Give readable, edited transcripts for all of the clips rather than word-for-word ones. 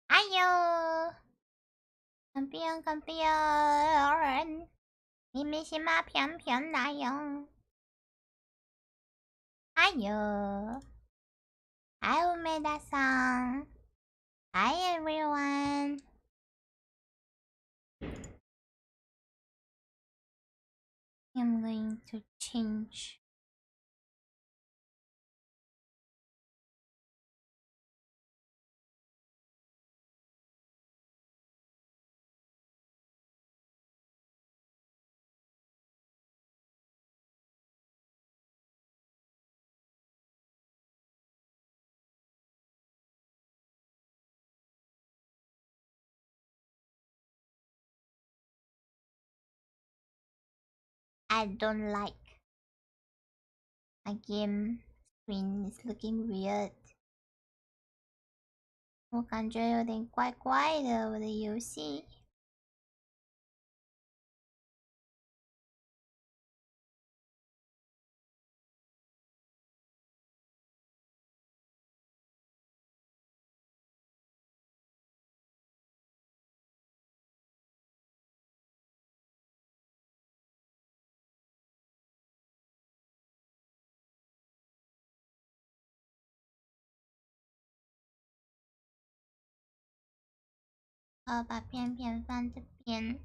Ayo, kampion,你们是吗？偏偏哪样？Ayo, hi Umeda-san, hi everyone. I'm going to change. I don't like my game screen is looking weird. 我感觉有点怪怪的，我的游戏。把片片放这边。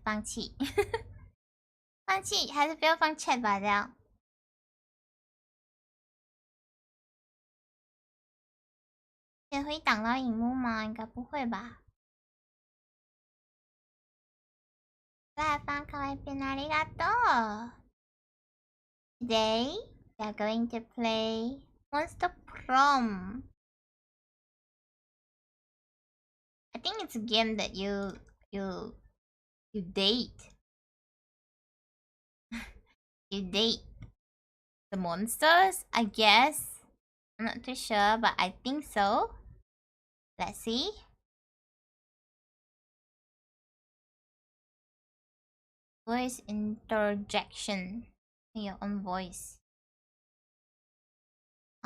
放弃，放弃，还是不要放 chat 吧，这样。也会挡到荧幕吗？应该不会吧。来，放可愛いペンありがとう。Today we are going to play Monster Prom. I think it's a game that you date. You date the monsters, I guess. I'm not too sure, but I think so. Let's see. Voice interjection. Your own voice.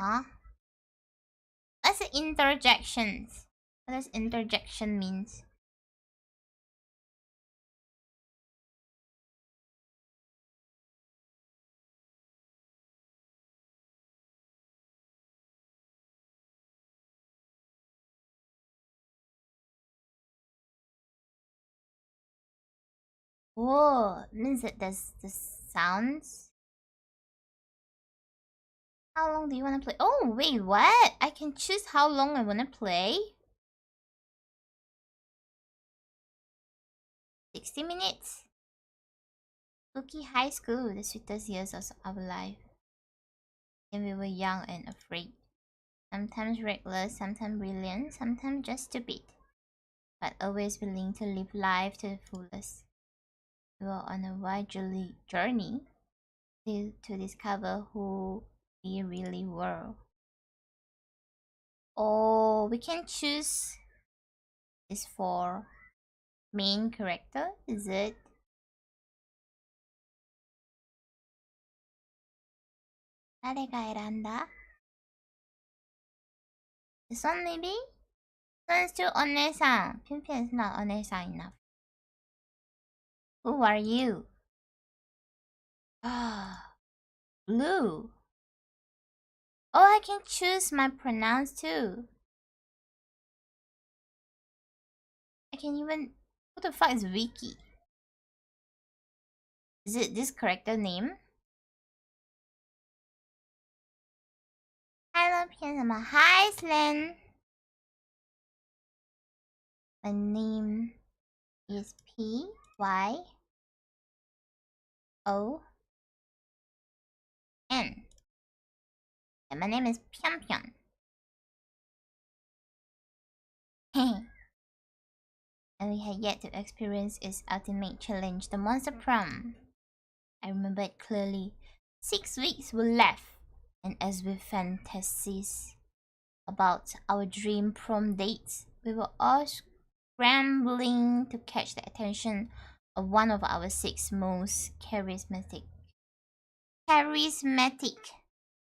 Huh? What's the interjections? What does interjection means? Whoa, means that there's the sounds. How long do you want to play? Oh, wait, what? I can choose how long I want to play? 60 minutes. Spooky High School, the sweetest years of our life. And we were young and afraid. Sometimes reckless, sometimes brilliant, sometimes just stupid. But always willing to live life to the fullest. We were on a wild journey to discover who we really were. Oh, we can choose this for main character, is it? This one maybe? This one is still One-san. Pian is not One-san enough. Who are you? Ah, blue. Oh, I can choose my pronouns too. I can even... What the fuck is Wiki? Is it this character name? 偏什么 Hi Slan. My name is PYON. And my name is Pyon. And we had yet to experience its ultimate challenge, the monster prom. I remember it clearly. 6 weeks were left, and as with fantasies about our dream prom dates, we were all scrambling to catch the attention of one of our 6 most charismatic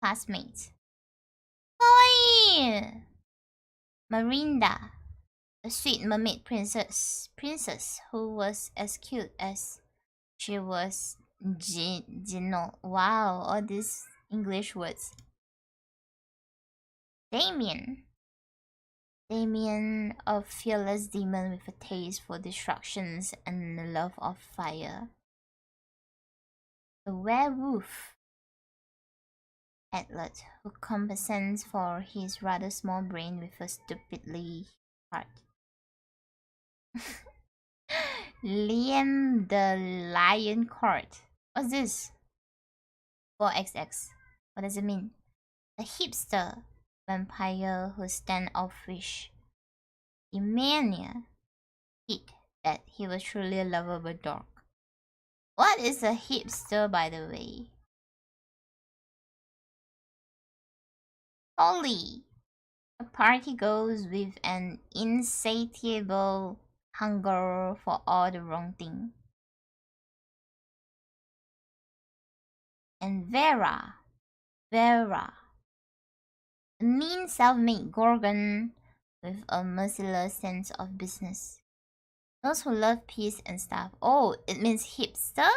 classmates. Oi! Marinda, a sweet mermaid princess who was as cute as she was gentle. Wow, all these English words. Damien, a fearless demon with a taste for destructions and a love of fire. A werewolf athlete who compensates for his rather small brain with a stupidly heart. Liam the Lion Court. What's this? 4XX. What does it mean? A hipster vampire who standoffish. Emania hid that he was truly a lovable dog. What is a hipster, by the way? Holly, a party goes with an insatiable hunger for all the wrong thing. And Vera, a mean self-made gorgon with a merciless sense of business. Those who love peace and stuff. Oh, it means hipster?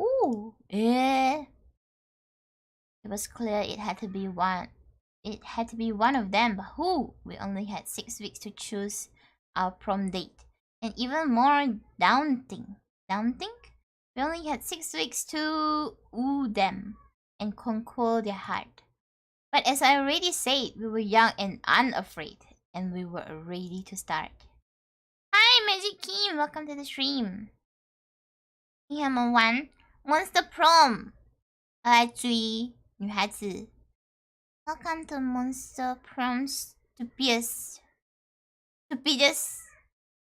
Ooh, yeah. It was clear it had to be one of them, but who? We only had 6 weeks to choose our prom date. And even more daunting. We only had 6 weeks to woo them and conquer their heart. But as I already said, we were young and unafraid, and we were ready to start. Hi, Magic Kim! Welcome to the stream. 你们玩 Monster Prom， 来追女孩子。Welcome to Monster Prom's stupidest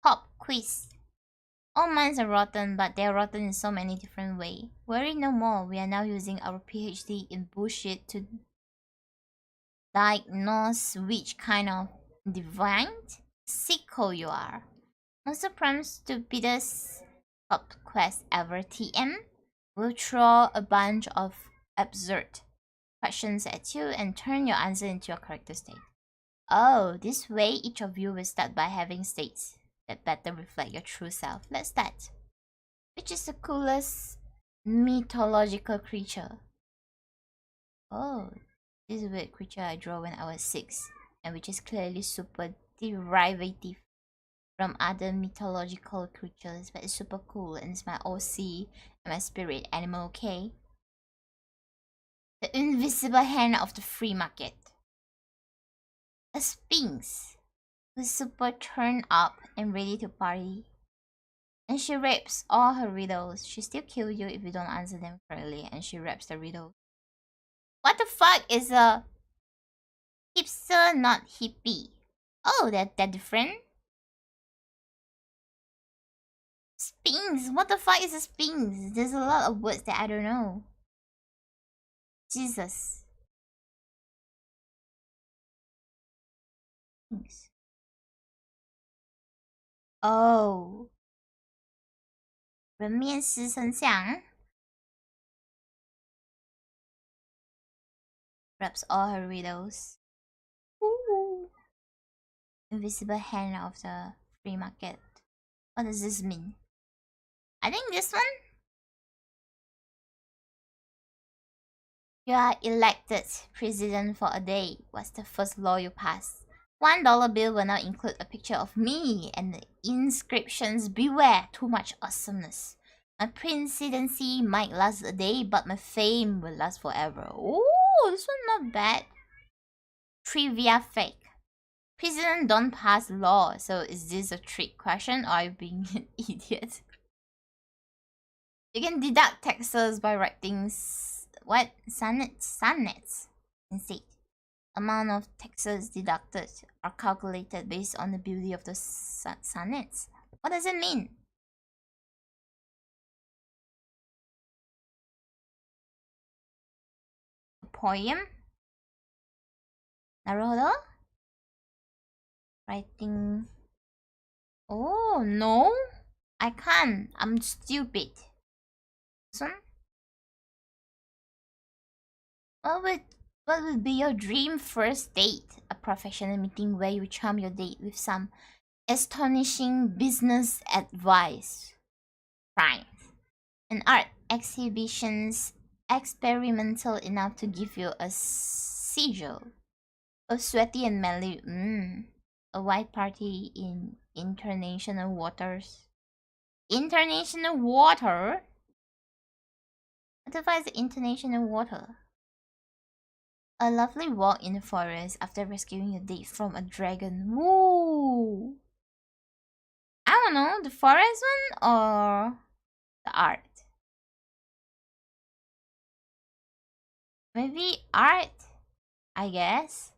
pop quiz. All minds are rotten, but they're rotten in so many different ways. Worry no more. We are now using our PhD in bullshit to diagnose which kind of divine sicko you are. Monster Prom's stupidest pop quest ever, TM, will throw a bunch of absurd questions at you and turn your answer into your character state. Oh, this way each of you will start by having states that better reflect your true self. Let's start. Which is the coolest mythological creature? Oh, this weird creature I drew when I was 6, and which is clearly super derivative from other mythological creatures, but it's super cool and it's my OC and my spirit animal, okay? The invisible hand of the free market. A sphinx who's super turned up and ready to party. And she raps all her riddles. She still kills you if you don't answer them correctly, and she raps the riddle. What the fuck is a hipster, not hippie? Oh, they're different? Sphinx? What the fuck is a sphinx? There's a lot of words that I don't know. Jesus. Sphinx. Oh. 人面狮身像 raps all her riddles. Ooh. Invisible hand of the free market. What does this mean? I think this one. You are elected president for a day. What's the first law you pass? $1 bill will now include a picture of me and the inscriptions, beware too much awesomeness. My presidency might last a day, but my fame will last forever. Oh, this one not bad. Trivia fake. President don't pass law, so is this a trick question or are you being an idiot? You can deduct taxes by writing sonnets instead. Amount of taxes deducted are calculated based on the beauty of the sonnets. What does it mean? A poem? Naruhodo? Writing. Oh no, I can't. I'm stupid. Son? What would be your dream first date? A professional meeting where you charm your date with some astonishing business advice. Fine. An art exhibition's experimental enough to give you a sigil. A sweaty and manly. A white party in international waters. International water? What the fuck is international water? A lovely walk in the forest after rescuing your date from a dragon. Woo! I don't know, the forest one or the art? Maybe art, I guess.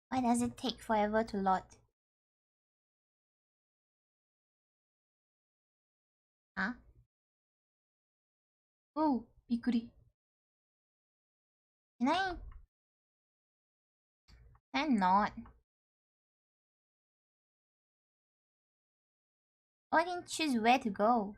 Why does it take forever to load? Huh? Oh, bikuri. Can I? Can not. Oh, I didn't choose where to go.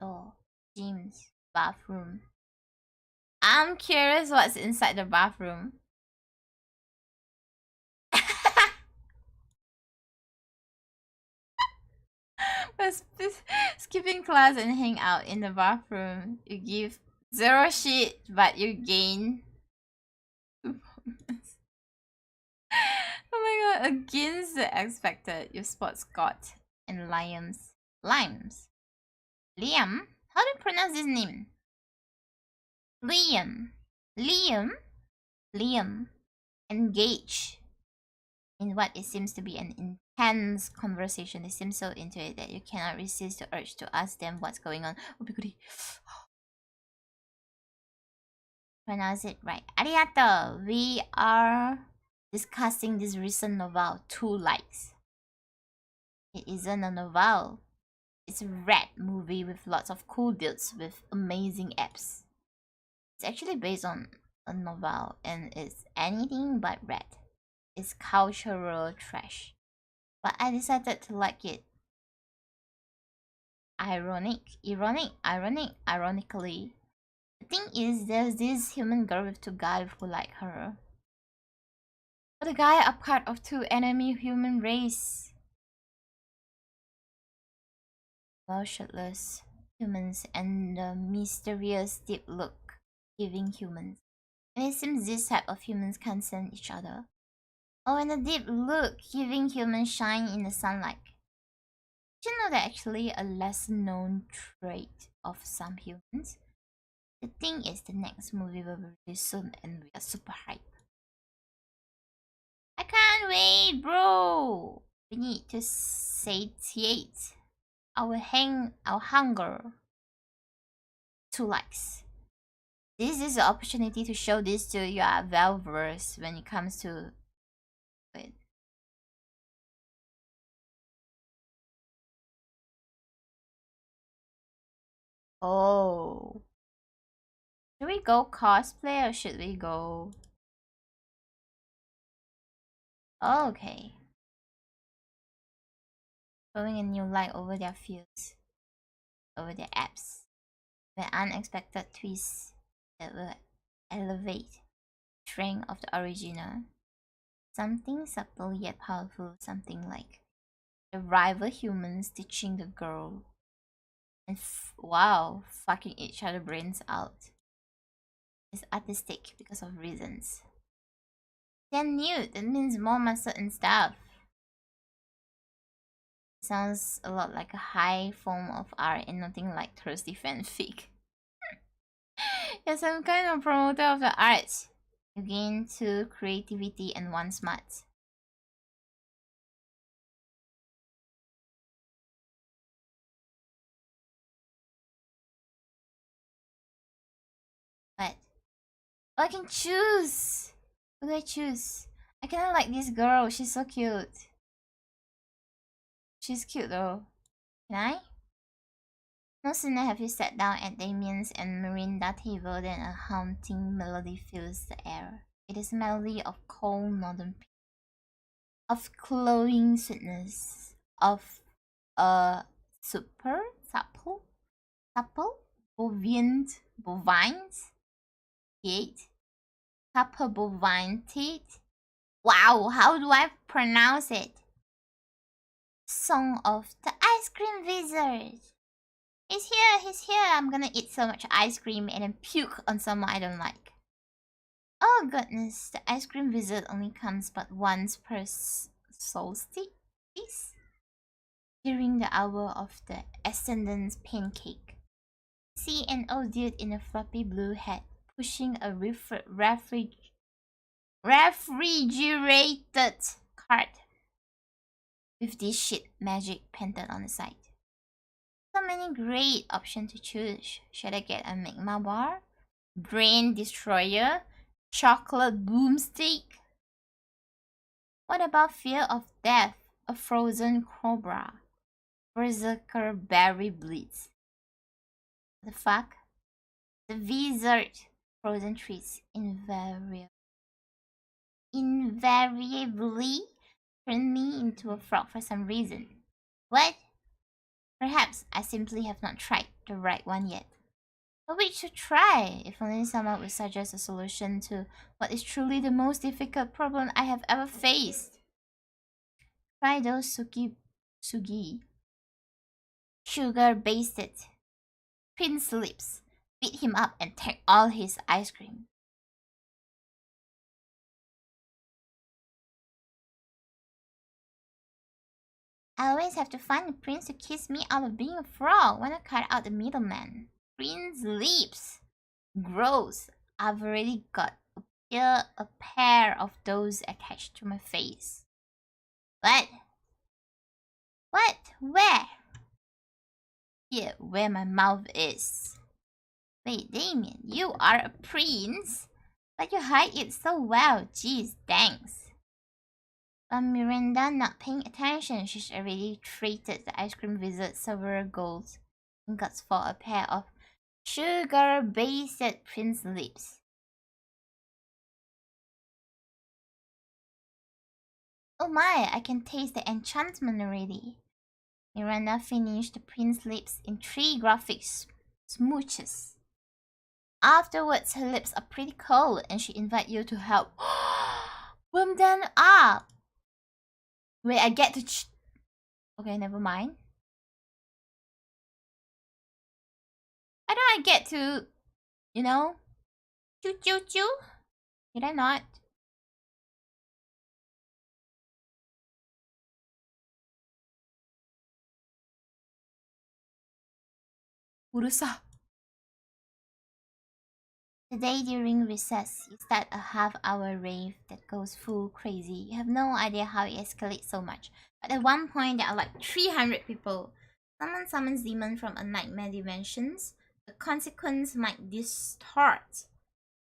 Oh, Jim's bathroom. I'm curious what's inside the bathroom. Skipping class and hang out in the bathroom. You give 0 shit, but you gain. Oh my god, against the expected, you spot Scott and Liam's. Liam? How do you pronounce this name? Liam engage in what it seems to be an intense conversation. They seem so into it that you cannot resist the urge to ask them what's going on. Pronounce it right. Arigato! We are discussing this recent novel, 2 likes. It isn't a novel. It's a red movie with lots of cool dudes with amazing apps. It's actually based on a novel and it's anything but red. It's cultural trash. But I decided to like it. Ironically. The thing is, there's this human girl with 2 guys who like her. But the guys are part of 2 enemy human race. Well, shirtless humans and the mysterious deep look giving humans. And it seems this type of humans can stand each other. Oh, and the deep look giving humans shine in the sunlight. Did you know that actually a lesser known trait of some humans? The thing is, the next movie will be released soon and we are super hyped. I can't wait, bro! We need to satiate our hunger. 2 likes. This is the opportunity to show this to your vtuber when it comes to it. Oh. Should we go cosplay or should we go? Okay. Throwing a new light over their fields, over their apps. With unexpected twists that will elevate the strength of the original. Something subtle yet powerful, something like the rival humans teaching the girl and wow, fucking each other brains out. It's artistic because of reasons. They're nude, that means more muscle and stuff. Sounds a lot like a high form of art and nothing like thirsty fanfic. You're some kind of promoter of the arts. You gain 2 creativity and 1 smart. What? Oh, I can choose! What do I choose? I kinda like this girl, she's so cute. She's cute though. Can I? No sooner have you sat down at Damien's and Mirinda table than a haunting melody fills the air. It is a melody of cold northern peace, of glowing sweetness, of a supple, bovines, teat, supple bovine teat. Wow, how do I pronounce it? Song of the Ice Cream Wizard. He's here, I'm gonna eat so much ice cream and then puke on someone I don't like. Oh goodness, the ice cream wizard only comes but once per solstice? During the hour of the ascendant's pancake. See an old dude in a floppy blue hat pushing a refrigerated cart with this shit magic painted on the side. So many great options to choose. Should I get a magma bar? Brain destroyer? Chocolate boomstick? What about fear of death? A frozen cobra? Berserker berry blitz? The fuck? The wizard frozen treats invariably turn me into a frog for some reason. What? Perhaps I simply have not tried the right one yet. But we should try, if only someone would suggest a solution to what is truly the most difficult problem I have ever faced. Try those sugar-basted prince lips. Beat him up and take all his ice cream. I always have to find a prince to kiss me out of being a frog. When I cut out the middleman. Prince lips. Gross. I've already got a pair of those attached to my face. What? What? Where? Here, where my mouth is. Wait, Damien, you are a prince? But you hide it so well. Jeez, thanks. But Miranda not paying attention. She's already traded the ice cream wizard several gold ingots for a pair of sugar-based prince lips. Oh my, I can taste the enchantment already. Miranda finished the prince lips in 3 graphic smooches. Afterwards, her lips are pretty cold and she invites you to help warm them up. Wait, I get to okay, never mind. Why don't I get to, you know, choo choo choo? Did I not? Urusa. Today during recess, you start a half-hour rave that goes full crazy. You have no idea how it escalates so much. But at one point, there are like 300 people. Someone summons demon from a nightmare dimensions. The consequence might distort the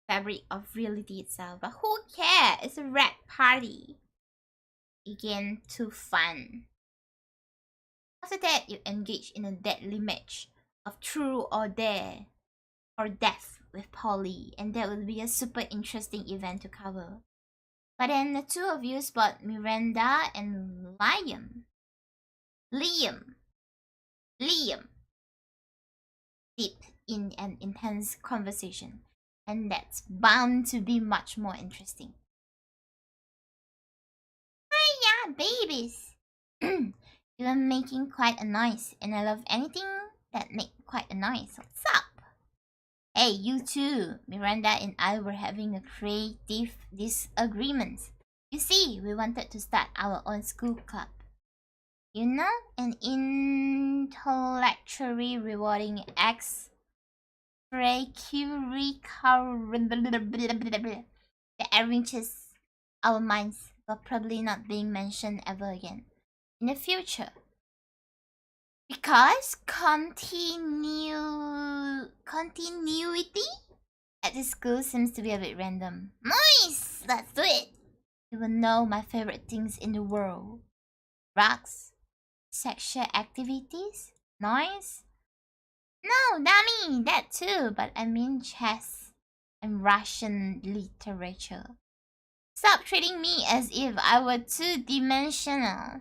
fabric of reality itself. But who cares? It's a red party. Again, too fun. After that, you engage in a deadly match of true or dare or death with Polly, and that will be a super interesting event to cover. But then the 2 of you spot Miranda and Liam deep in an intense conversation, and that's bound to be much more interesting. Ah, babies. You are making quite a noise, and I love anything that make quite a noise. What's up? Hey, you too. Miranda and I were having a creative disagreement. You see, we wanted to start our own school club. You know, an intellectually rewarding extracurricular that enriches our minds, but probably not being mentioned ever again in the future. Because continuity at the school seems to be a bit random. Nice! Let's do it! You will know my favorite things in the world. Rocks, sexual activities, noise. No, dummy, that too, but I mean chess and Russian literature. Stop treating me as if I were two-dimensional.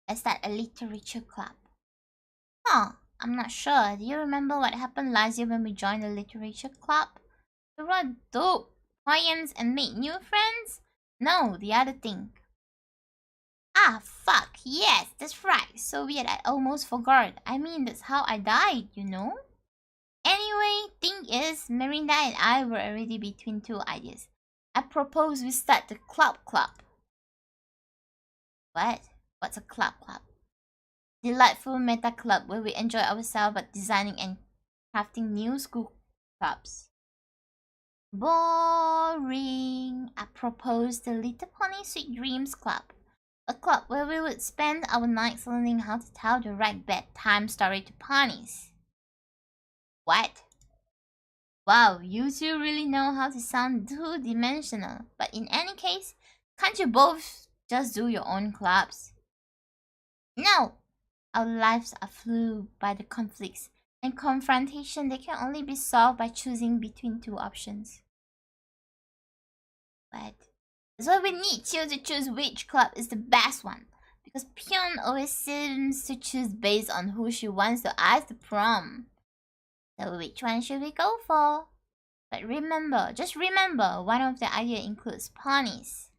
Let's start a literature club. Huh, I'm not sure. Do you remember what happened last year when we joined the literature club? We wrote dope poems and made new friends? No, the other thing. Ah, fuck, yes, that's right. So weird, I almost forgot. I mean, that's how I died, you know? Anyway, thing is, Miranda and I were already between two ideas. I propose we start the club. What? What's a club? Delightful meta club where we enjoy ourselves but designing and crafting new school clubs. Boring. I propose the Little Pony Sweet Dreams Club. A club where we would spend our nights learning how to tell the right bedtime story to ponies. What? Wow, you two really know how to sound two-dimensional. But in any case, can't you both just do your own clubs? No! Our lives are fluid by the conflicts and confrontation that can only be solved by choosing between two options. But that's why we need you to choose which club is the best one. Because Pyon always seems to choose based on who she wants to ask to prom. So which one should we go for? But remember, just remember, one of the ideas includes ponies.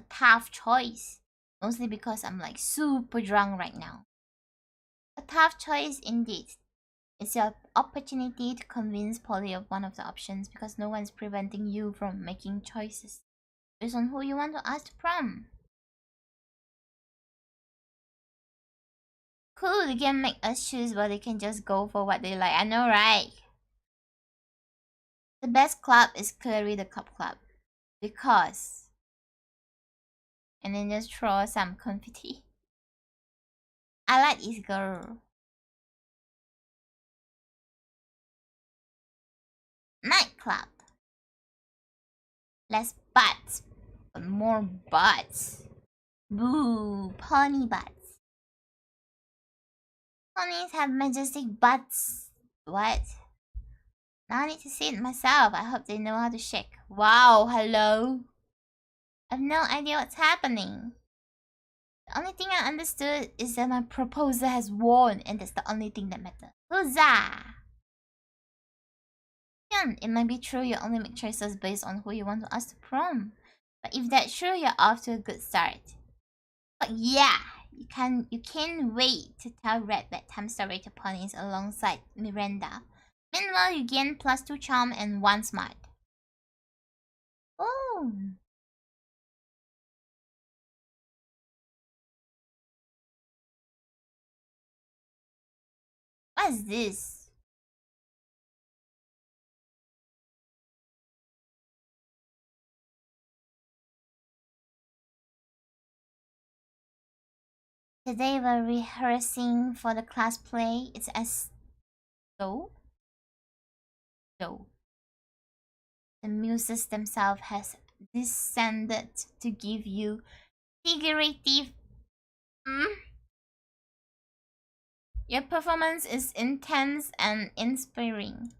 A tough choice. Mostly because I'm like super drunk right now. A tough choice indeed. It's your opportunity to convince Polly of one of the options because no one's preventing you from making choices based on who you want to ask to prom. Cool, they can make us choose, but they can just go for what they like. I know, right? The best club is clearly the club. Because... And then just throw some confetti. I like this girl. Nightclub. Less butts, but more butts. Boo, pony butts. Ponies have majestic butts. What? Now I need to see it myself. I hope they know how to shake. Wow, hello? I have no idea what's happening. The only thing I understood is that my proposal has won, and that's the only thing that matters. Huzzah! It might be true you only make choices based on who you want to ask to prom. But if that's true, you're off to a good start. But yeah, you can't wait to tell Red bedtime story to ponies alongside Miranda. Meanwhile, you gain +2 charm and 1 smart. Oh. What is this? Today we're rehearsing for the class play. It's as though the muses themselves has descended to give you figurative. Your performance is intense and inspiring.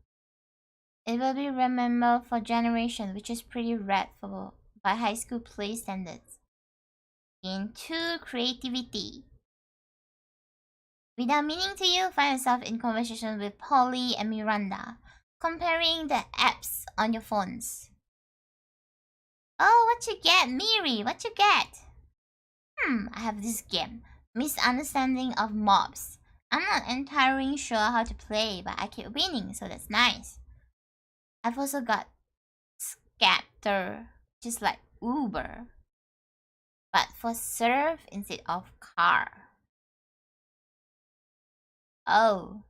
It will be remembered for generations, which is pretty rad for by high school play standards. Into creativity. Without meaning to, you find yourself in conversation with Polly and Miranda, comparing the apps on your phones. Oh, what you get, Miri? What you get? I have this game. Misunderstanding of mobs. I'm not entirely sure how to play, but I keep winning, so that's nice. I've also got scatter, just like Uber, but for surf instead of car. Oh,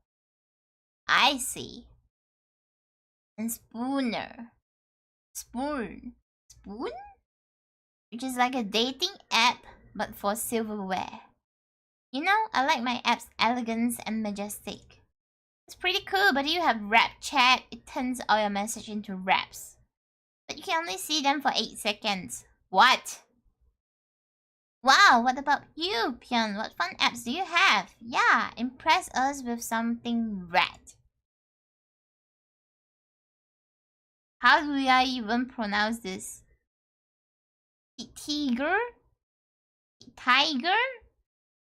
I see. And Spooner. Spoon? Which is like a dating app, but for silverware. You know, I like my app's elegance and majestic. It's pretty cool, but you have rap chat. It turns all your message into raps. But you can only see them for 8 seconds. What? Wow, what about you, Pyon? What fun apps do you have? Yeah, impress us with something rad. How do I even pronounce this? Tiger?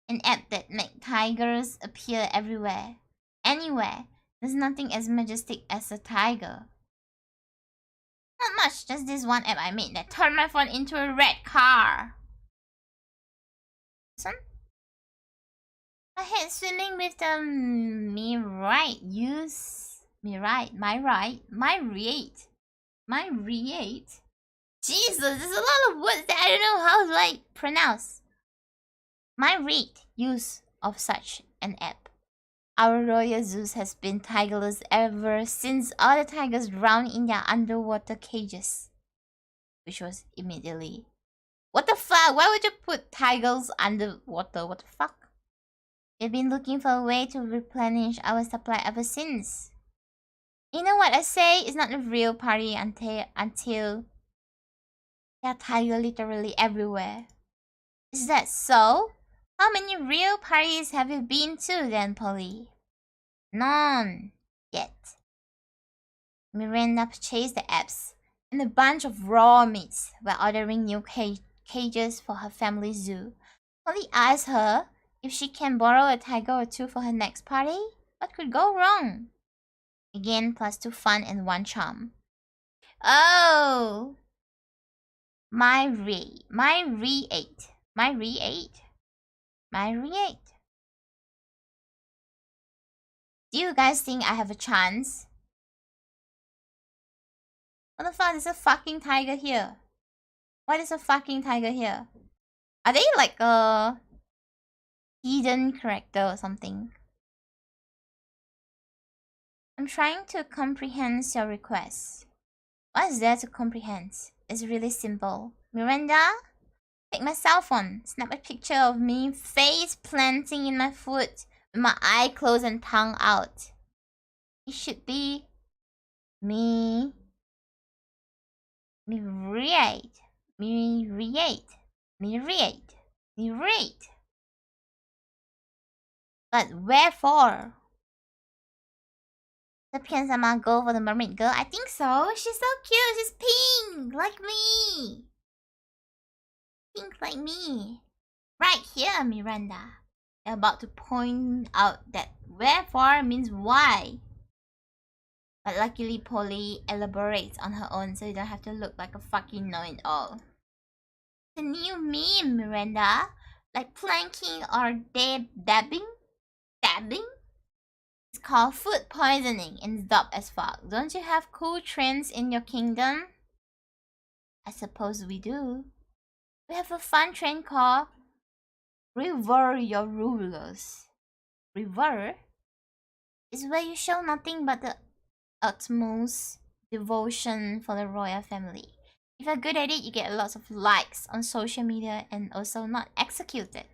An app that makes tigers appear everywhere. Anywhere. There's nothing as majestic as a tiger. Not much, just this one app I made that turned my phone into a red car. This one? I hate swimming with the myriad. Jesus, there's a lot of words that I don't know how to pronounce. Myriad use of such an app. Our royal zoos has been tigerless ever since all the tigers drowned in their underwater cages. Which was immediately... What the fuck? Why would you put tigers underwater? What the fuck? We've been looking for a way to replenish our supply ever since. You know what I say? It's not a real party until there are tigers literally everywhere. Is that so? How many real parties have you been to then, Polly? None. Yet. Miranda purchased the apps and a bunch of raw meats while ordering new cages for her family zoo. Polly asked her if she can borrow a tiger or two for her next party. What could go wrong? Again, +2 fun and 1 charm. Oh! My re-8. Do you guys think I have a chance? What the fuck? There's a fucking tiger here. Why is a fucking tiger here? Are they like a hidden character or something? I'm trying to comprehend your request. What is there to comprehend? It's really simple. Miranda? Take my cell phone. Snap a picture of me face planting in my foot with my eye closed and tongue out. It should be me. Myriad. But wherefore? The Pyon-sama go for the mermaid girl? I think so. She's so cute. She's pink, like me. Pink like me. Right here, Miranda. You're about to point out that wherefore means why. But luckily, Polly elaborates on her own, so you don't have to look like a fucking know-it-all. The new meme, Miranda. Like planking or dabbing? It's called food poisoning and it's dope as fuck. Don't you have cool trends in your kingdom? I suppose we do. We have a fun trend called Revere Your Rulers. Revere is where you show nothing but the utmost devotion for the royal family. If you're good at it, you get lots of likes on social media and also not executed.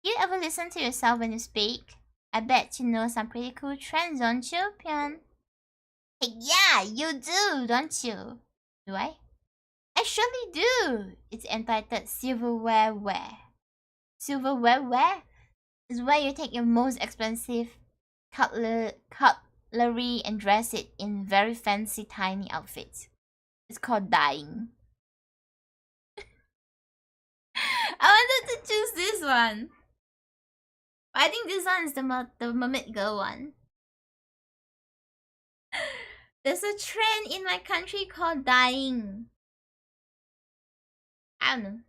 Do you ever listen to yourself when you speak? I bet you know some pretty cool trends, don't you, Pyon? Hey, yeah, you do, don't you? Do I? I surely do. It's entitled Silverware Wear. Silverware Wear is where you take your most expensive cutlery and dress it in very fancy tiny outfits. It's called dyeing. I wanted to choose this one. I think this one is the mermaid girl one. There's a trend in my country called dyeing. I don't know.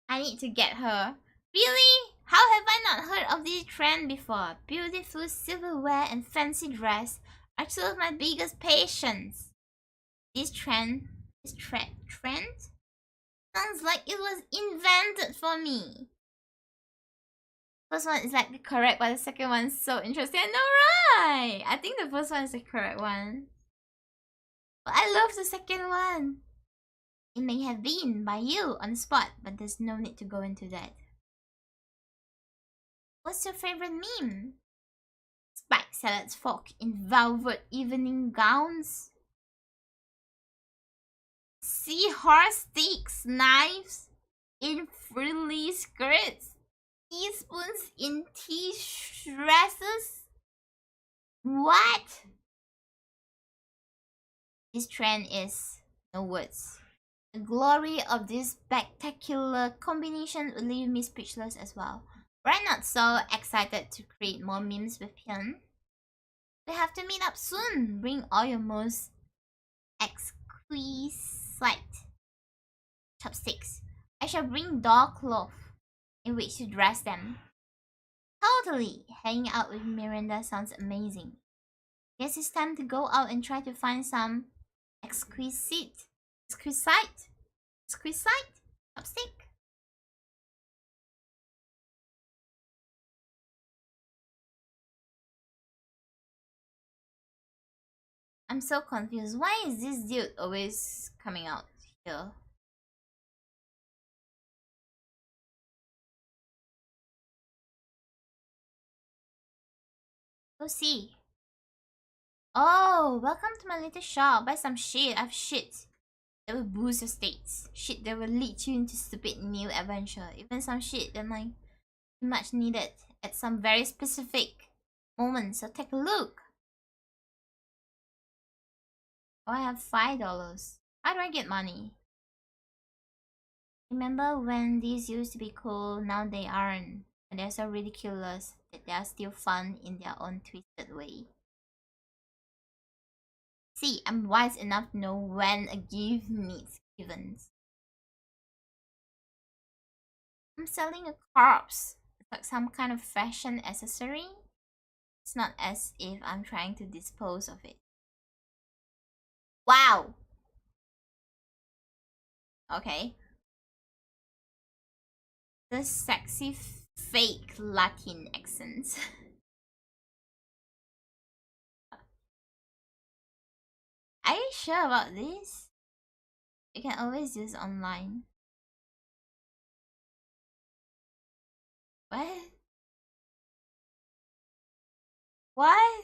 I need to get her. Really? How have I not heard of this trend before? Beautiful silverware and fancy dress are two of my biggest passions. This trend sounds like it was invented for me. First one is like the correct, but the second one is so interesting. I know, right? I think the first one is the correct one. But I love the second one. It may have been by you on the spot, but there's no need to go into that. What's your favorite meme? Spike salads folk in velvet evening gowns. Seahorse sticks knives in frilly skirts. Teaspoons in tea dresses. What? This trend is no words. The glory of this spectacular combination will leave me speechless as well. We're not so excited to create more memes with Pyon. We have to meet up soon. Bring all your most exquisite chopsticks. I shall bring doll cloth in which to dress them. Totally! Hanging out with Miranda sounds amazing. Guess it's time to go out and try to find some exquisite chopstick. I'm so confused. Why is this dude always coming out here? Go see. Oh, welcome to my little shop. Buy some shit. I have shit that will boost your states. Shit that will lead you into stupid new adventure. Even some shit that might be much needed at some very specific moment. So take a look. Oh, I have $5. How do I get money? Remember when these used to be cool? Now they aren't. And they're so ridiculous that they are still fun in their own twisted way. See, I'm wise enough to know when a gift needs givens. I'm selling a corpse. It's like some kind of fashion accessory. It's not as if I'm trying to dispose of it. Wow! Okay. The sexy fake Latin accents. Are you sure about this? You can always use online. What? What?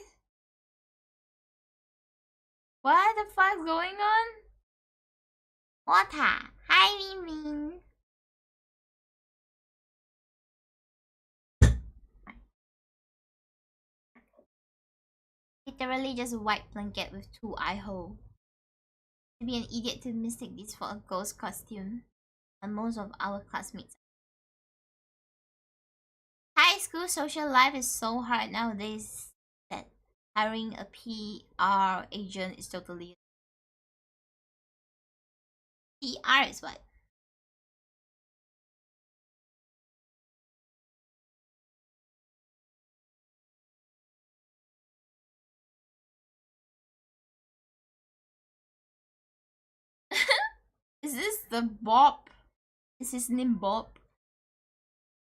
What the fuck's going on? Water. Hi, Min. Literally just a white blanket with 2 eye holes. To be an idiot to mistake this for a ghost costume. And most of our classmates. High school social life is so hard nowadays that hiring a PR agent is totally... PR is what? Is this the Bob? Is his name Bob?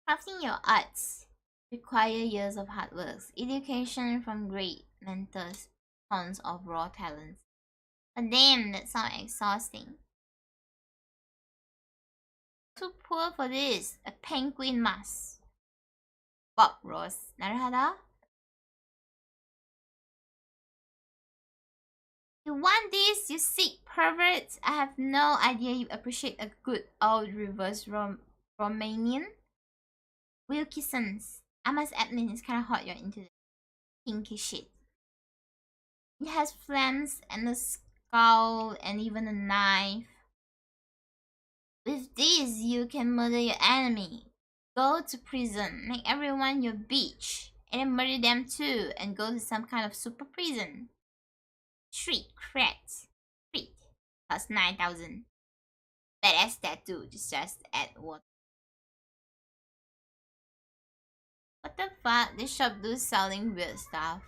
Crafting your arts require years of hard work, education from great mentors, tons of raw talents. But damn, that sounds exhausting. Too poor for this. A penguin mask. Bob Ross. Narahada? You want this, you sick perverts? I have no idea you appreciate a good old reverse Romanian. Wilkinson's. I must admit it's kinda hot you're into the pinky shit. It has flames and a skull and even a knife. With this, you can murder your enemy. Go to prison, make everyone your bitch, and then murder them too, and go to some kind of super prison. Street creds. Street. Plus 9,000. badass tattoo. Just add water. What the fuck? This shop does selling weird stuff.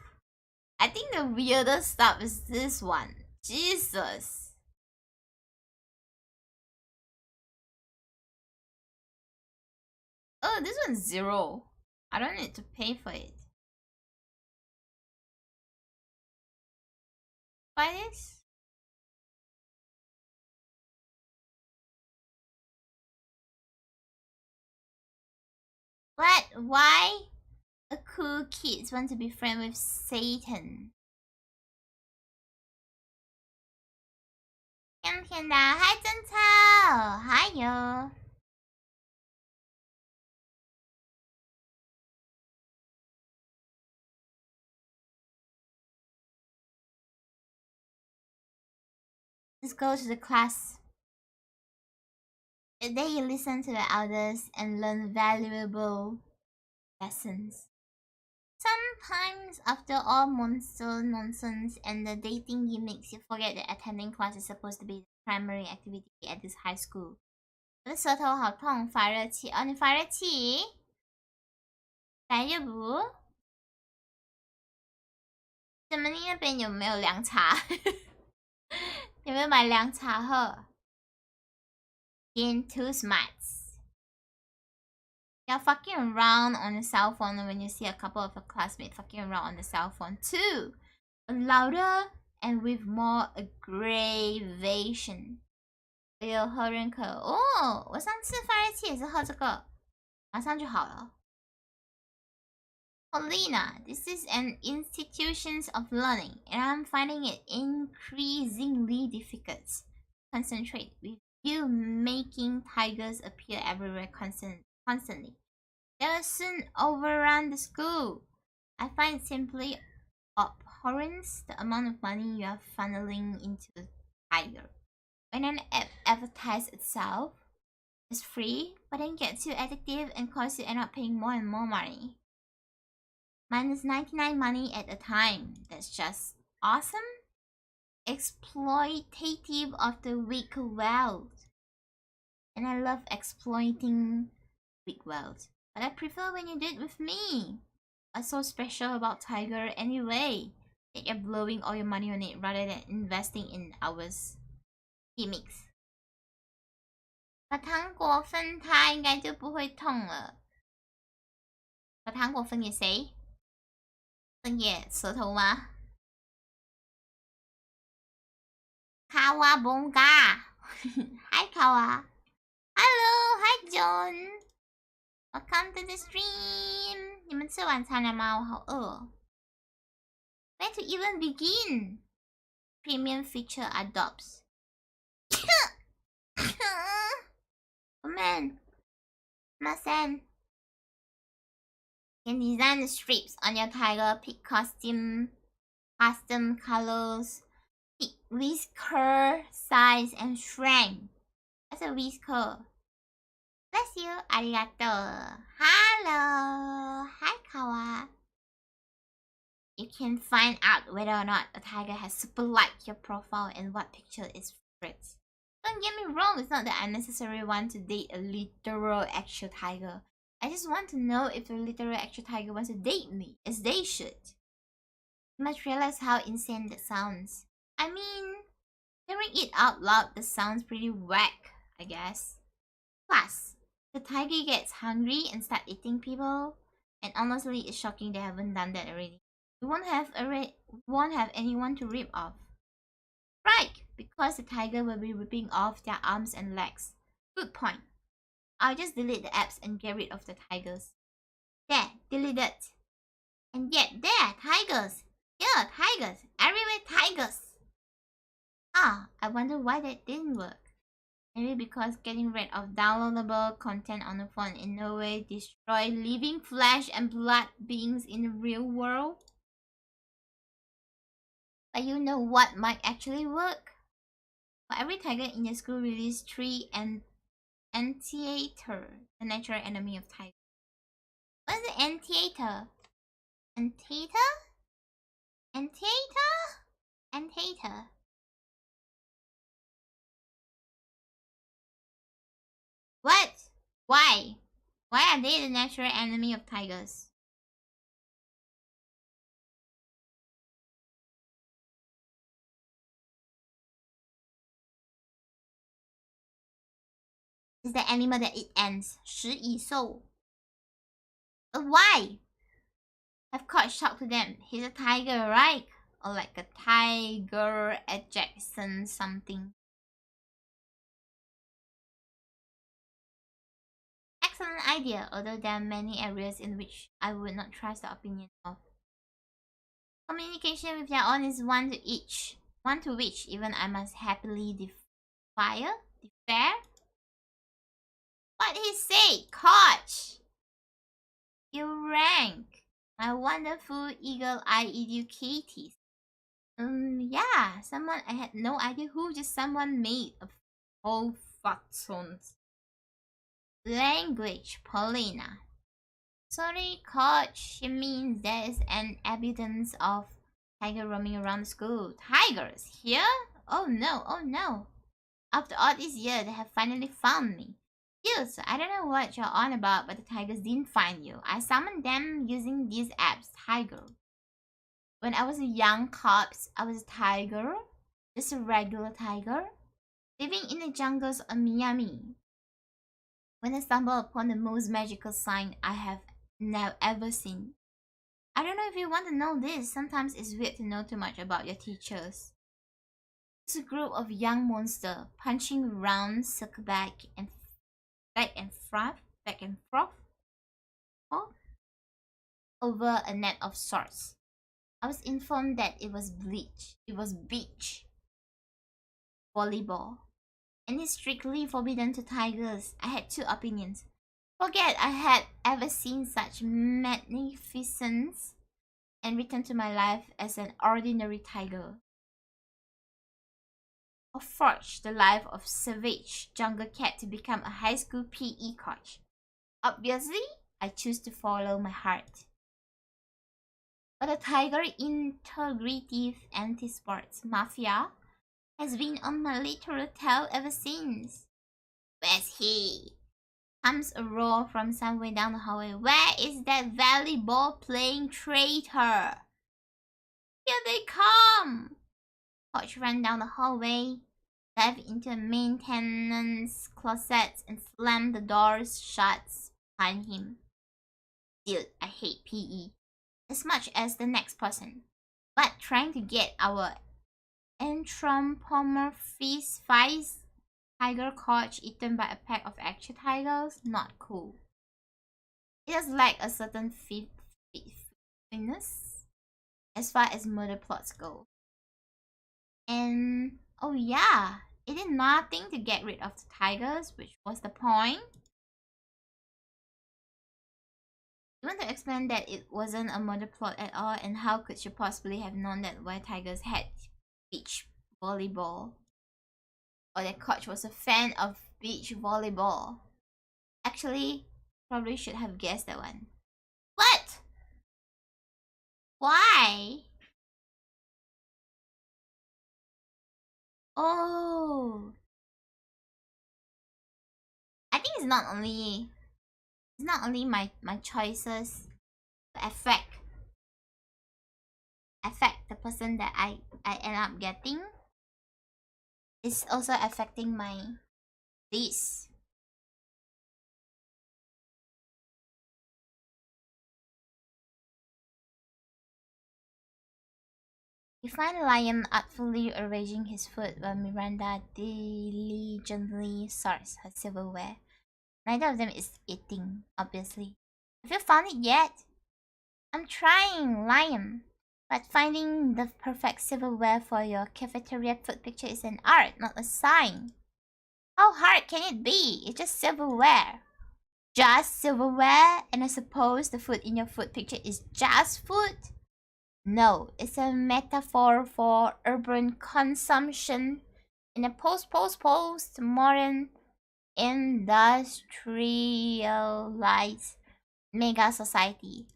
I think the weirdest stuff is this one. Jesus. Oh, this one's 0. I don't need to pay for it. Buy this? What? Why? A cool kids want to be friends with Satan. 甜甜的，嗨，真超，还有。Let's go to the class. There you listen to the elders and learn valuable lessons. Sometimes, after all monster nonsense and the dating gimmicks, you forget that attending class is supposed to be the primary activity at this high school. 我的舌头好痛，发热气哦，你发热气？来热不？怎么你那边有没有凉茶？有没有买凉茶喝 ？Being too smart. You're fucking around on your cell phone when you see a couple of your classmates fucking around on the cell phone too. Louder and with more aggravation. 我有喝认可哦，我上次发热气也是喝这个，马上就好了。Paulina, this is an institution of learning, and I'm finding it increasingly difficult to concentrate with you making tigers appear everywhere constantly. They'll soon overrun the school. I find simply abhorrent the amount of money you are funneling into the tiger. When an app advertises itself as free, but then gets you addictive and causes you end up paying more and more money. Minus 99 money at a time. That's just awesome. Exploitative of the weak world. And I love exploiting weak world. But I prefer when you do it with me. What's so special about Tiger anyway? That you're blowing all your money on it rather than investing in ours. Gimmicks. 把糖果分它应该就不会痛了。把糖果分给谁？分给舌头吗？卡哇崩嘎，Hi 卡哇 ，Hello Hi John，Welcome to the stream。你们吃晚餐了吗？我好饿。Where to even begin? Premium feature adopts. Come on, Masen. You can design the strips on your tiger, pick custom colors, pick whisker size and strength. That's a whisker. Bless you, arigato. Hello, hi Kawa. You can find out whether or not a tiger has super liked your profile and what picture is favorite. Don't get me wrong, it's not that I necessarily want to date a literal actual tiger. I just want to know if the literal actual tiger wants to date me, as they should. You must realize how insane that sounds. I mean, hearing it out loud, that sounds pretty whack, I guess. Plus, the tiger gets hungry and start eating people, and honestly, it's shocking they haven't done that already. You won't have anyone to rip off. Right, because the tiger will be ripping off their arms and legs. Good point. I'll just delete the apps and get rid of the tigers. There, deleted. And yet, there, tigers. Yeah, tigers. Everywhere tigers. Ah, I wonder why that didn't work. Maybe because getting rid of downloadable content on the phone in no way destroy living flesh and blood beings in the real world. But you know what might actually work? For every tiger in the school, release 3 anteater, the natural enemy of tiger. What is the anteater? Anteater? Anteater? Anteater. What? Why? Why are they the natural enemy of tigers? Is the animal that it ends. 食蚁兽. Why? Have coach talked to them. He's a tiger, right? Or like a tiger adjacent something. Excellent idea, although there are many areas in which I would not trust the opinion of. Communication with their own is one to which even I must happily defer? What he say, coach? You rank, my wonderful eagle-eye educators. Yeah, someone I had no idea who, just someone made a whole fatsones. Language, Paulina. Sorry, coach. She means there is an abundance of tiger roaming around the school. Tigers here? Oh no, oh no. After all these years, they have finally found me. Yes, I don't know what you're on about, but the tigers didn't find you. I summoned them using these apps, Tiger. When I was a young corpse, I was a tiger. Just a regular tiger. Living in the jungles of Miami. When I stumbled upon the most magical sign I have now ever seen. I don't know if you want to know this. Sometimes it's weird to know too much about your teachers. It's a group of young monsters punching around, circle back and forth over a net of sorts. I was informed that it was beach volleyball, and it's strictly forbidden to tigers. I had two opinions. Forget I had ever seen such magnificence and returned to my life as an ordinary tiger. Or forged the life of savage jungle cat to become a high school PE coach. Obviously, I choose to follow my heart. But the tiger integrative anti-sports mafia has been on my literal tail ever since. Where's he? Comes a roar from somewhere down the hallway. Where is that volleyball playing traitor? Here they come! Coach ran down the hallway, dived into a maintenance closet, and slammed the doors shut behind him. Dude, I hate PE as much as the next person, but trying to get our anthropomorphized tiger coach eaten by a pack of actual tigers, not cool. It does lack a certain fitness as far as murder plots go. And oh yeah, it did nothing to get rid of the tigers, which was the point. You want to explain that it wasn't a murder plot at all, and how could she possibly have known that why tigers had beach volleyball? Or that coach was a fan of beach volleyball? Actually, probably should have guessed that one. What? Why? Oh, I think it's not only my choices that affect the person that I end up getting. It's also affecting my this. We find Lion artfully arranging his food while Miranda diligently sorts her silverware. Neither of them is eating, obviously. Have you found it yet? I'm trying, Lion. But finding the perfect silverware for your cafeteria food picture is an art, not a sign. How hard can it be? It's just silverware. Just silverware? And I suppose the food in your food picture is just food? No, it's a metaphor for urban consumption in a post-modern industrialized mega society.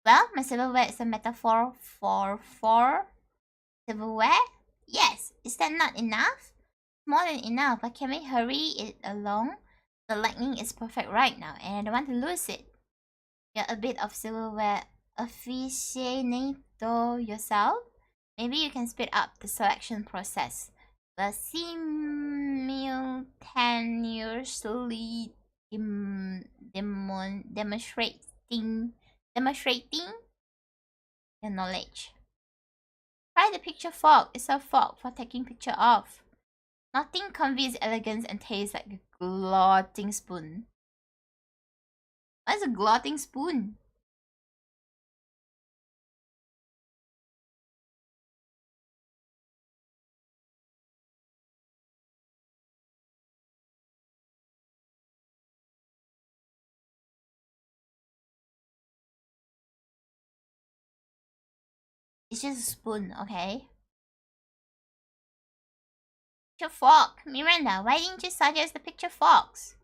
Well, my silverware is a metaphor for silverware? Yes, is that not enough? more than enough, but can we hurry it along? The lightning is perfect right now, and I don't want to lose it. You're a bit of silverware aficionado yourself. Maybe you can speed up the selection process. But simultaneously demonstrating your knowledge. Try the picture fork. It's a fork for taking picture of. Nothing conveys elegance and tastes like a glotting spoon. What's a glotting spoon? It's just a spoon, okay? Picture fork. Miranda, why didn't you suggest the picture forks?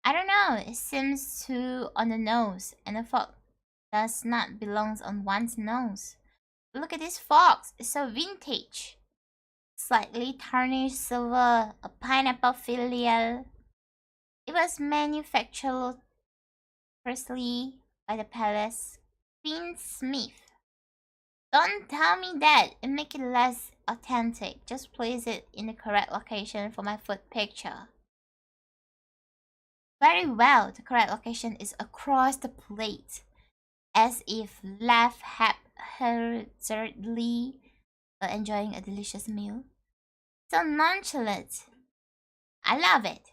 I don't know, it seems too on the nose, and a fork does not belong on one's nose. Look at this fork, it's so vintage. Slightly tarnished silver, a pineapple filial. It was manufactured firstly by the palace Queen Smith. Don't tell me that and make it less authentic. Just place it in the correct location for my food picture. Very well, the correct location is across the plate. As if left haphazardly while enjoying a delicious meal. So nonchalant. I love it.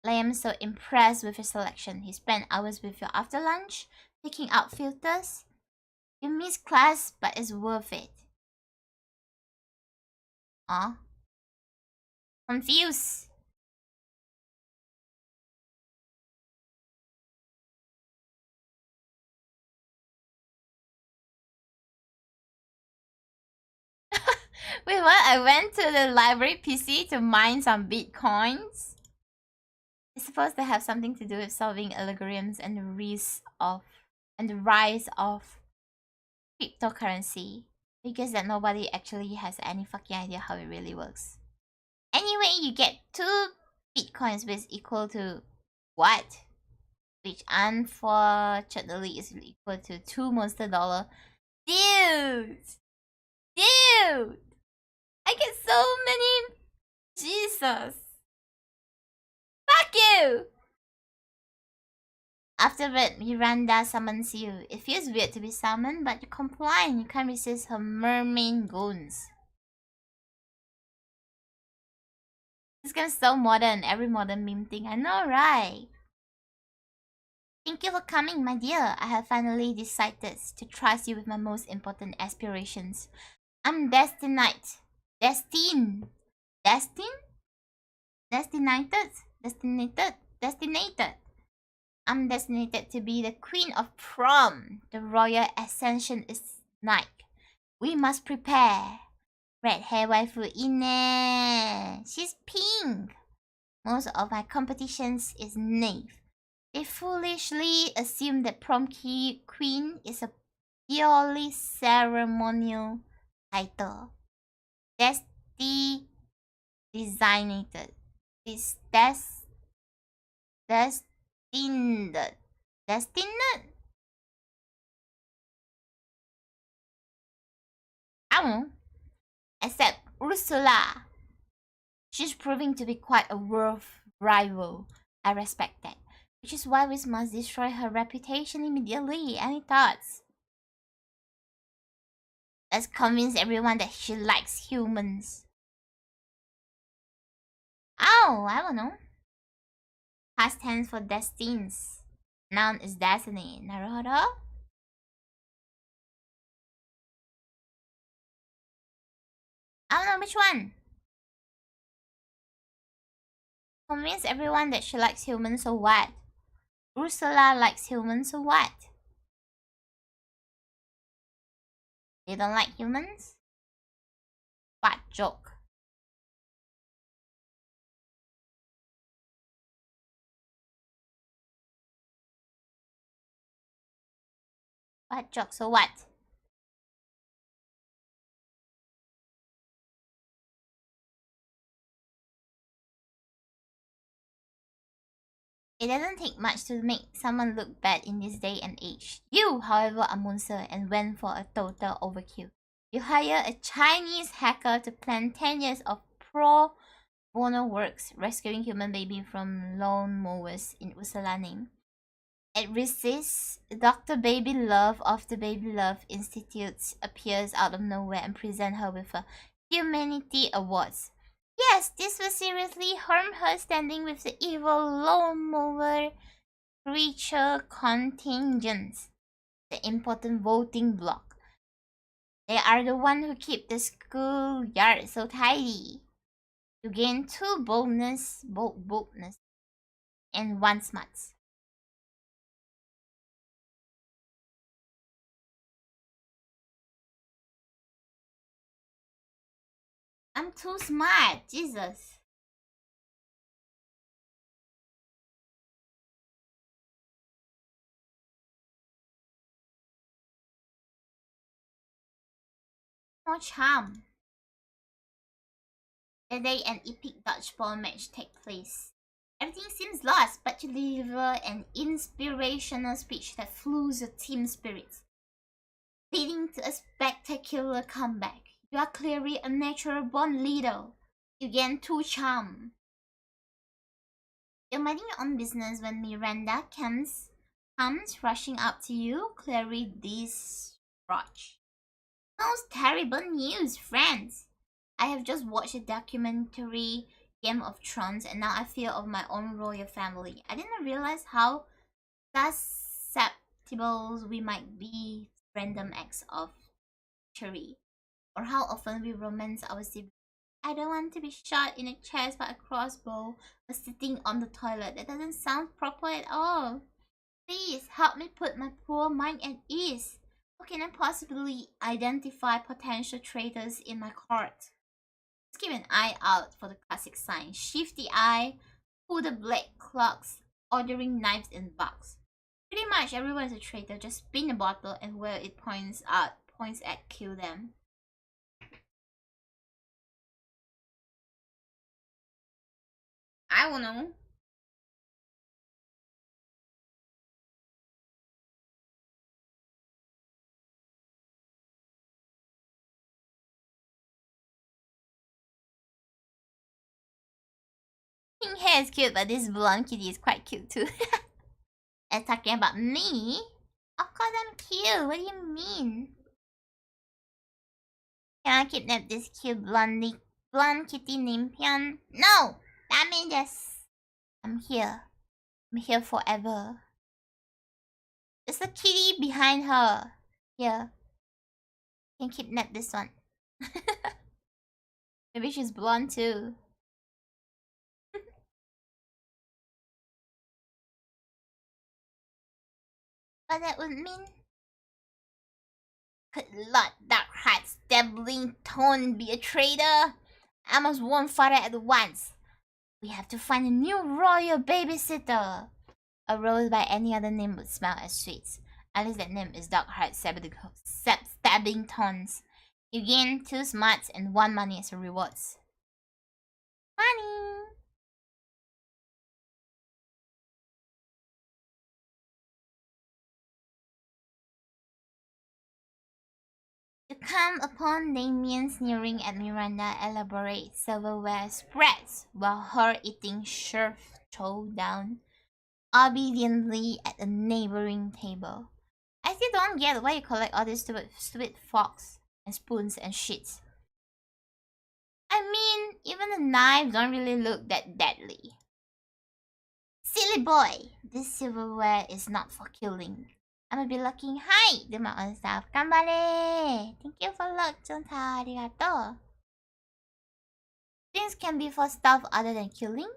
I am so impressed with your selection. He spent hours with you after lunch, picking out filters. You miss class, but it's worth it. Aw. Confused. Wait, what? I went to the library PC to mine some bitcoins? It's supposed to have something to do with solving algorithms and the rise of cryptocurrency. Because that nobody actually has any fucking idea how it really works. Anyway, you get 2 bitcoins, which is equal to what? Which unfortunately is equal to 2 monster dollar. Dude! Dude! I get so many. Jesus. Fuck you! Afterward, Miranda summons you. It feels weird to be summoned, but you comply and you can't resist her mermaid goons. This game's so modern, every modern meme thing. I know, right? Thank you for coming, my dear. I have finally decided to trust you with my most important aspirations. I'm destined. Destinated? I'm destined to be the queen of prom. The royal ascension is night. We must prepare. Red hair waifu Ine. She's pink. Most of my competitions is knave. They foolishly assume that prom queen is a purely ceremonial title. Designated. Destined. I don't know. Except Ursula. She's proving to be quite a worth rival. I respect that. Which is why we must destroy her reputation immediately. Any thoughts? Let's convince everyone that she likes humans. Oh, I don't know. Past tense for destines. Noun is destiny. Naruhodo? I don't know which one. Convince everyone that she likes humans, so what? Ursula likes humans, so what? They don't like humans? What joke? What joke, so what? It doesn't take much to make someone look bad in this day and age. You, however, are monster and went for a total overkill. You hire a Chinese hacker to plan 10 years of pro bono works, rescuing human baby from lawn mowers in Usala name. It resists. Dr. Baby Love of the Baby Love Institute appears out of nowhere and presents her with a Humanity Awards. Yes, this will seriously harm her standing with the evil lawnmower creature contingents, the important voting bloc. They are the one who keep the schoolyard so tidy. You gain 2 boldness, and 1 smarts. I'm too smart, Jesus. More charm. The day an epic dodgeball match takes place. Everything seems lost, but you deliver an inspirational speech that fuels your team spirits, leading to a spectacular comeback. You are clearly a natural-born leader. You gain 2 charm. You're minding your own business when Miranda comes rushing up to you, clearly distraught. Most terrible news, friends. I have just watched a documentary Game of Thrones and now I fear of my own royal family. I didn't realize how susceptible we might be to random acts of treachery, or how often we romance our siblings. I don't want to be shot in the chest by a crossbow or sitting on the toilet. That doesn't sound proper at all. Please help me put my poor mind at ease. How can I possibly identify potential traitors in my court? Let's keep an eye out for the classic sign. Shifty eye, pull the blade clocks, ordering knives in box. Pretty much everyone is a traitor. Just spin a bottle and where it points at, kill them. I don't know. Pink hair is cute, but this blonde kitty is quite cute too. And talking about me? Of course I'm cute. What do you mean? Can I kidnap this cute blonde kitty named Pyon? No! That means yes. I'm here. I'm here forever. There's a kitty behind her. Here. Can kidnap this one. Maybe she's blonde too. But that would mean... Could Lord Darkheart Dabbling Tone be a traitor? I must warn father at once. We have to find a new royal babysitter. A rose by any other name would smell as sweet. At least that name is Darkheart Stabbing Tones. You gain 2 smarts and 1 money as a rewards. Money! You come upon Damien sneering at Miranda elaborate silverware spreads while her eating chef down obediently at a neighboring table. I still don't get why you collect all these stupid forks and spoons and shit. I mean, even the knives don't really look that deadly. Silly boy, this silverware is not for killing. I'm gonna be looking hi, do my own stuff. Ganbare! Thank you for luck, Jonta. Arigato. Things can be for stuff other than killing?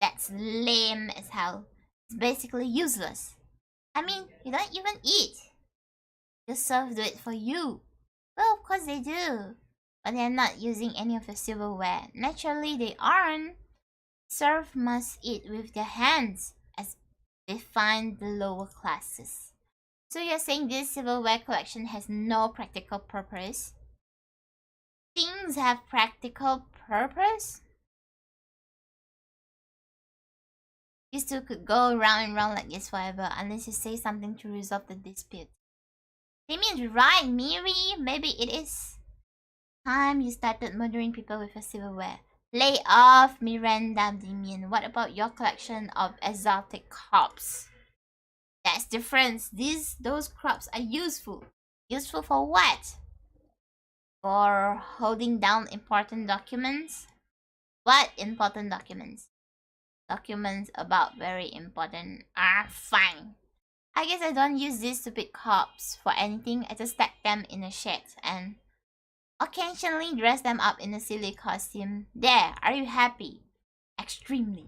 That's lame as hell. It's basically useless. I mean, you don't even eat. Your serf do it for you. Well, of course they do. But they're not using any of your silverware. Naturally, they aren't. Serf must eat with their hands, as they find the lower classes. So you're saying this silverware collection has no practical purpose? Things have practical purpose? These two could go round and round like this forever unless you say something to resolve the dispute. Damien's right, Miri. Maybe it is time you started murdering people with your silverware. Lay off, Miranda, Damien. What about your collection of exotic crops? That's different. Those crops are useful. Useful for what? For holding down important documents? What important documents? Documents about very important. Fine. I guess I don't use these stupid crops for anything. I just stack them in a shed and occasionally dress them up in a silly costume. There, are you happy? Extremely.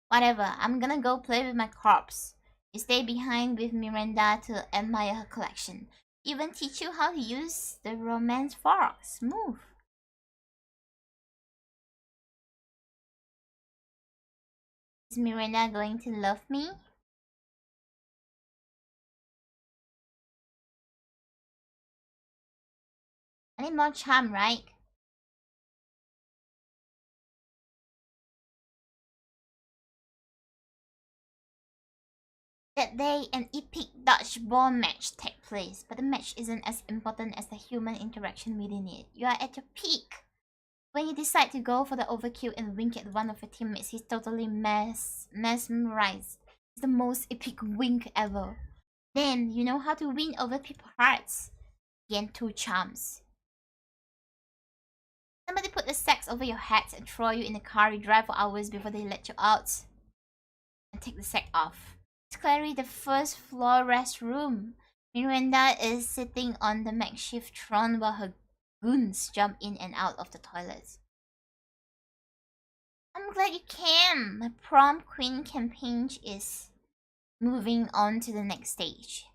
Whatever, I'm gonna go play with my crops. You stay behind with Miranda to admire her collection. Even teach you how to use the romance fork. Smooth. Is Miranda going to love me? I need more charm, right? That day, an epic dodgeball match takes place, but the match isn't as important as the human interaction within it. You are at your peak. When you decide to go for the overkill and wink at one of your teammates, he's totally mesmerized. It's the most epic wink ever. Then, you know how to win over people's hearts. Gain 2 charms. Somebody put the sacks over your head and throw you in a car. You drive for hours before they let you out. And take the sack off. It's clearly the first floor restroom. Miranda is sitting on the makeshift throne while her goons jump in and out of the toilets. I'm glad you came. My prom queen campaign is moving on to the next stage.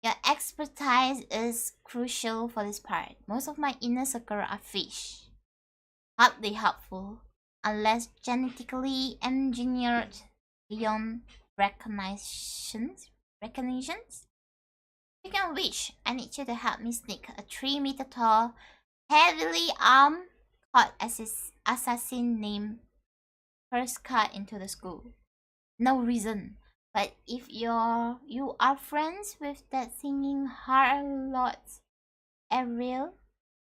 Your expertise is crucial for this part. Most of my inner circle are fish. Hardly helpful, unless genetically engineered beyond recognitions. Speaking of which, I need you to help me sneak a 3-meter tall, heavily armed caught assassin named Perska into the school. No reason. But if you are friends with that singing harlot Ariel,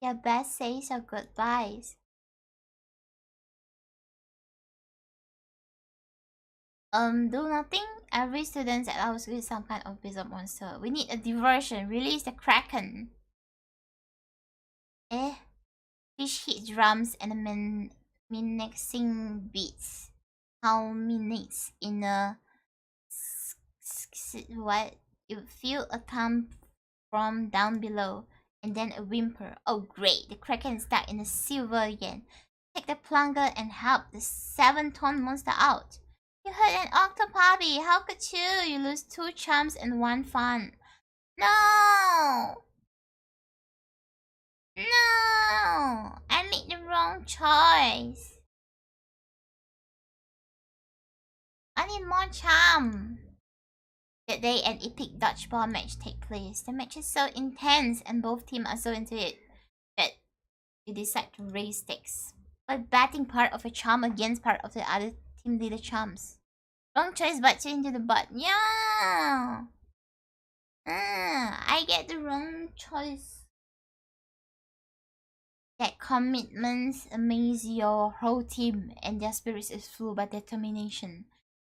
you best say your goodbyes. Do nothing. Every student at our school is some kind of bizarre monster. We need a diversion. Release the Kraken. Fish hit drums and the menacing beats. Culminates in a what? You feel a thump from down below, and then a whimper. Oh great, the Kraken is stuck in the silver again. Take the plunger and help the 7-ton monster out. You hurt an octopuppy. How could you? You lose 2 charms and 1 fun. No! No! I made the wrong choice. I need more charm. That day, an epic dodgeball match takes place. The match is so intense and both teams are so into it that you decide to raise stakes by batting part of a charm against part of the other team leader charms. Wrong choice, but into the butt. Yeah! I get the wrong choice. That commitments amaze your whole team and their spirits is fueled by determination.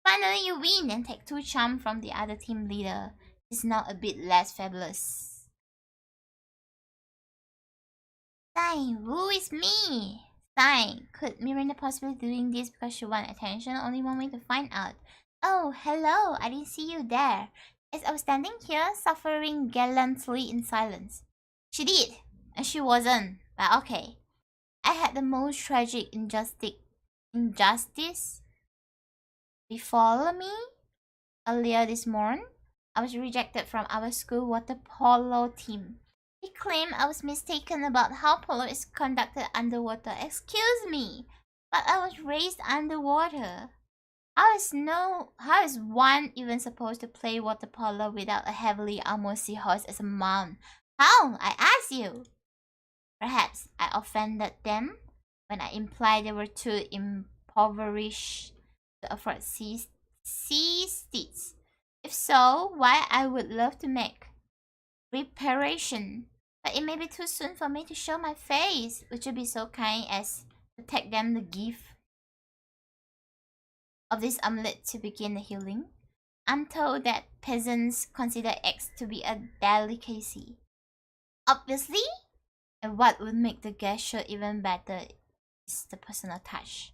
Finally, you win and take 2 charm from the other team leader. It's now a bit less fabulous. Stein, who is me? Stein, could Miranda possibly doing this because she wants attention? Only one way to find out. Oh, hello, I didn't see you there. As I was standing here, suffering gallantly in silence. She did, and she wasn't, but okay. I had the most tragic injustice befall me earlier this morning. I was rejected from our school water polo team. He claimed I was mistaken about how polo is conducted underwater. Excuse me, but I was raised underwater. How is one even supposed to play water polo without a heavily armored seahorse as a mount? How? I ask you. Perhaps I offended them when I implied they were too impoverished to afford sea steeds? If so, why I would love to make reparation. But it may be too soon for me to show my face. Would you be so kind as to take them the gift of this omelette to begin the healing? I'm told that peasants consider eggs to be a delicacy. Obviously, and what would make the gesture even better is the personal touch.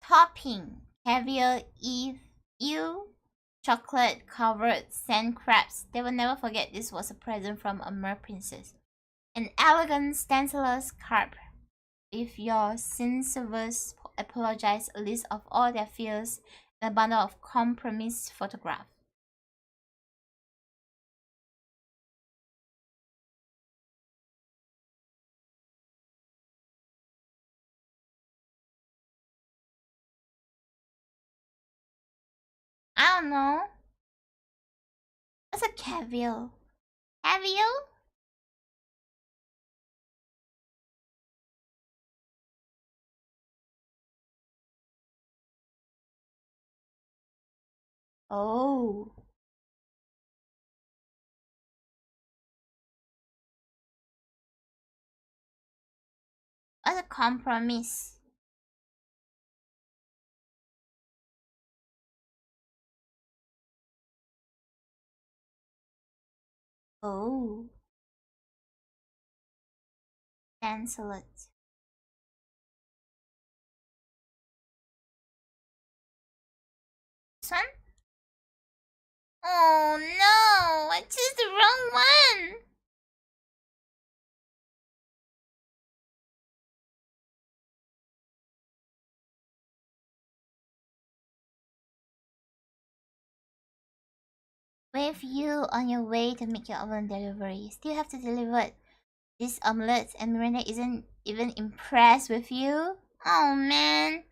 Topping: caviar, eel, chocolate covered sand crabs. They will never forget this was a present from a mer princess. An elegant stencilous carp. If your sincerers apologize, a list of all their fears, and a bundle of compromise photographs. I don't know. What's a caviar? Caviar? Oh. What's a compromise? Oh. Cancel it. This one? Oh no! I chose the wrong one! With you on your way to make your oven delivery, still have to deliver this omelette, and Miranda isn't even impressed with you? Oh man!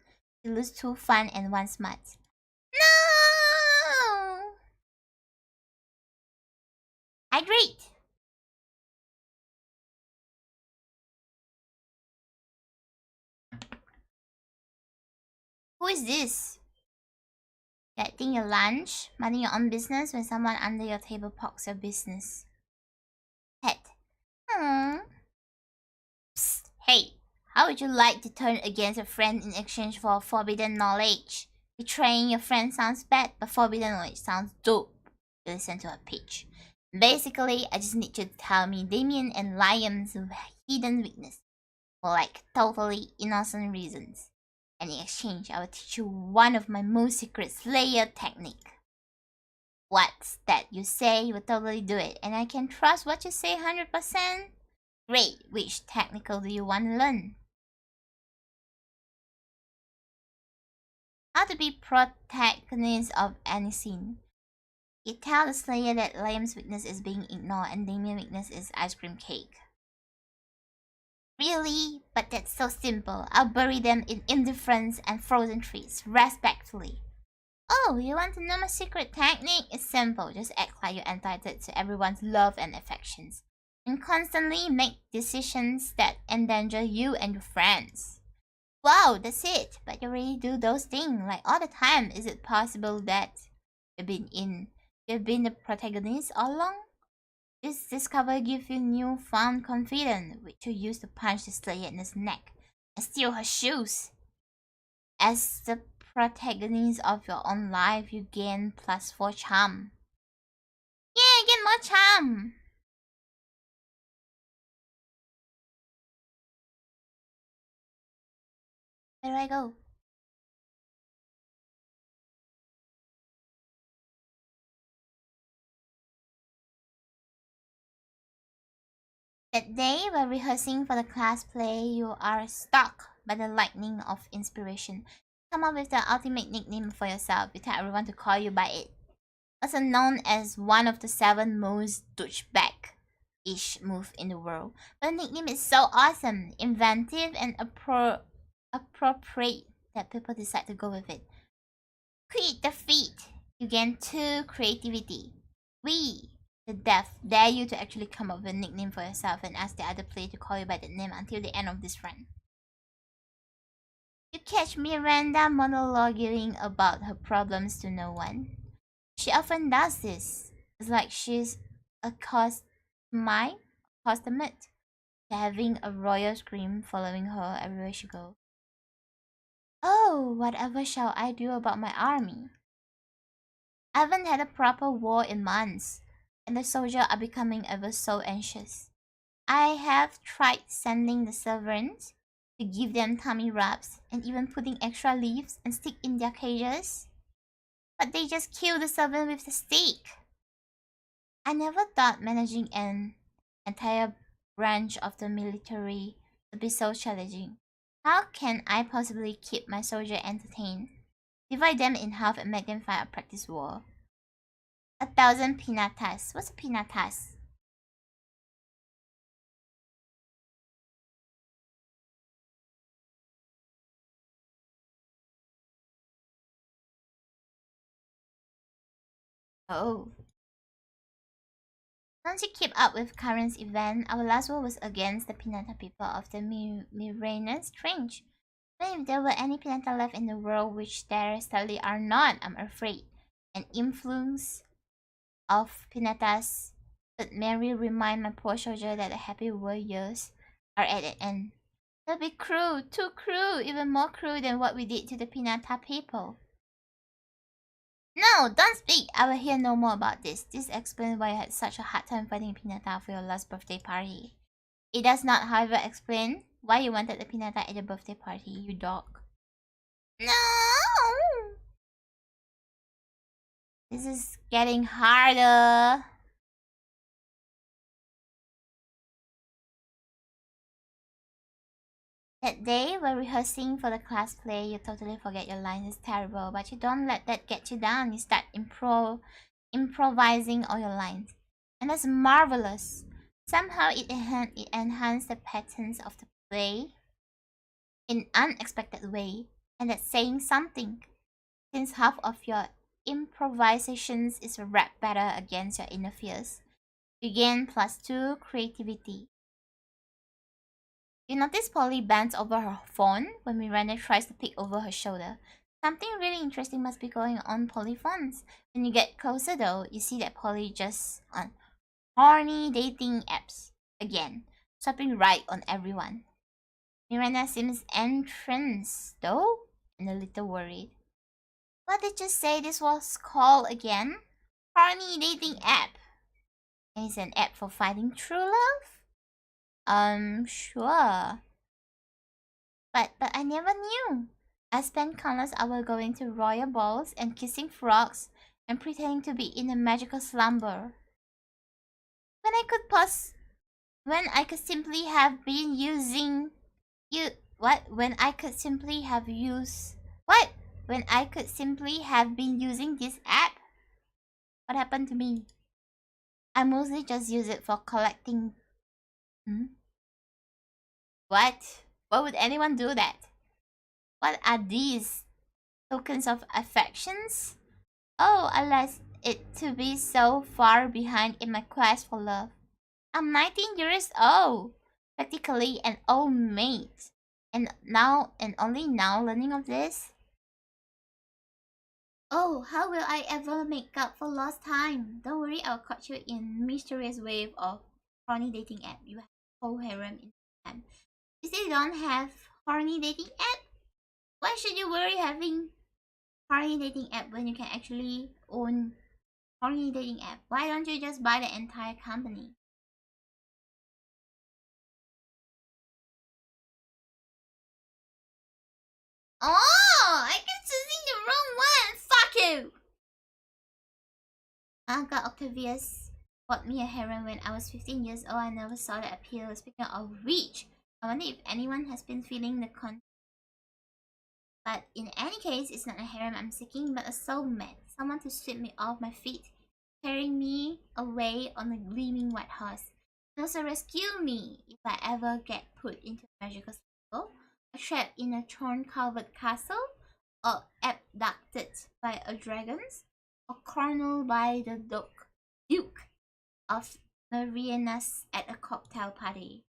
You lose 2 fun and 1 smart. No! Hydrate! Who is this? Getting your lunch, minding your own business when someone under your table pokes your business. Pet. Psst, hey, how would you like to turn against a friend in exchange for forbidden knowledge? Betraying your friend sounds bad, but forbidden knowledge sounds dope. You listen to her pitch. Basically, I just need you to tell me Damien and Liam's hidden weakness for like totally innocent reasons. And in exchange, I will teach you one of my most secret Slayer technique. What's that you say? You will totally do it, and I can trust what you say 100%? Great, which technical do you want to learn? How to be protagonist of any scene. You tell the Slayer that Liam's weakness is being ignored and Damien's weakness is ice cream cake. Really? But that's so simple. I'll bury them in indifference and frozen trees, respectfully. Oh, you want to know my secret technique? It's simple. Just act like you're entitled to everyone's love and affections, and constantly make decisions that endanger you and your friends. Wow, that's it. But you really do those things like all the time. Is it possible that you've been the protagonist all along? This discovery gives you newfound confidence, which you use to punch the Slayer in his neck and steal her shoes. As the protagonist of your own life, you gain +4 charm. Yeah, get more charm! Where do I go? That day, while rehearsing for the class play, you are struck by the lightning of inspiration. Come up with the ultimate nickname for yourself. You tell everyone to call you by it. Also known as one of the 7 most douchebag-ish moves in the world. But the nickname is so awesome, inventive, and appropriate that people decide to go with it. Quit the feat. You gain 2 creativity. We, the deaf, dare you to actually come up with a nickname for yourself and ask the other player to call you by that name until the end of this run. You catch Miranda monologuing about her problems to no one. She often does this. It's like she's accustomed to having a royal scream following her everywhere she goes. Oh, whatever shall I do about my army? I haven't had a proper war in months, and the soldiers are becoming ever so anxious. I have tried sending the servants to give them tummy rubs and even putting extra leaves and stick in their cages. But they just kill the servant with the stick. I never thought managing an entire branch of the military would be so challenging. How can I possibly keep my soldier entertained? Divide them in half and make them fight a practice war. 1,000 pinatas. What's a pinatas? Oh. Once you keep up with current event, our last war was against the Pinata people of the Miranus Trench. But if there were any Pinata left in the world, which there sadly are not, I'm afraid, an influence of Pinatas would merely remind my poor soldier that the happy war years are at an end. That'll be cruel, too cruel, even more cruel than what we did to the Pinata people. No, don't speak. I will hear no more about this. This explains why you had such a hard time finding Pinata for your last birthday party. It does not, however, explain why you wanted the Pinata at your birthday party, you dog. No! This is getting harder. That day, we're rehearsing for the class play. You totally forget your lines. It's terrible, but you don't let that get you down. You start improvising all your lines. And that's marvelous. Somehow it enhanced the patterns of the play in an unexpected way. And that's saying something, since half of your improvisations is a rap battle against your inner fears. You gain +2 creativity. You notice Polly bends over her phone when Miranda tries to peek over her shoulder. Something really interesting must be going on Polly's phones. When you get closer though, you see that Polly just on horny dating apps. Again, swapping right on everyone. Miranda seems entranced though, and a little worried. What did you say this was called again? Horny dating app. And it's an app for finding true love? Sure. But I never knew. I spent countless hours going to royal balls and kissing frogs and pretending to be in a magical slumber. When I could simply have been using When I could simply have been using this app? What happened to me? I mostly just use it for collecting. What? Why would anyone do that? What are these? Tokens of affections? Oh, alas, it to be so far behind in my quest for love. I'm 19 years old, practically an old maid. And only now learning of this? Oh, how will I ever make up for lost time? Don't worry, I'll catch you in mysterious wave of horny dating app. You have a whole harem in time. You still don't have horny dating app? Why should you worry having horny dating app when you can actually own horny dating app? Why don't you just buy the entire company? Oh, I keep choosing the wrong one. Fuck you. Uncle Octavius bought me a harem when I was 15 years old. I never saw the appeal. Speaking of which, I wonder if anyone has been feeling the But in any case, it's not a harem I'm seeking, but a soulmate. Someone to sweep me off my feet, carrying me away on a gleaming white horse. And also rescue me if I ever get put into a magical cycle, or trapped in a thorn-covered castle, or abducted by a dragon, or cornered by the Duke of Marianas at a cocktail party.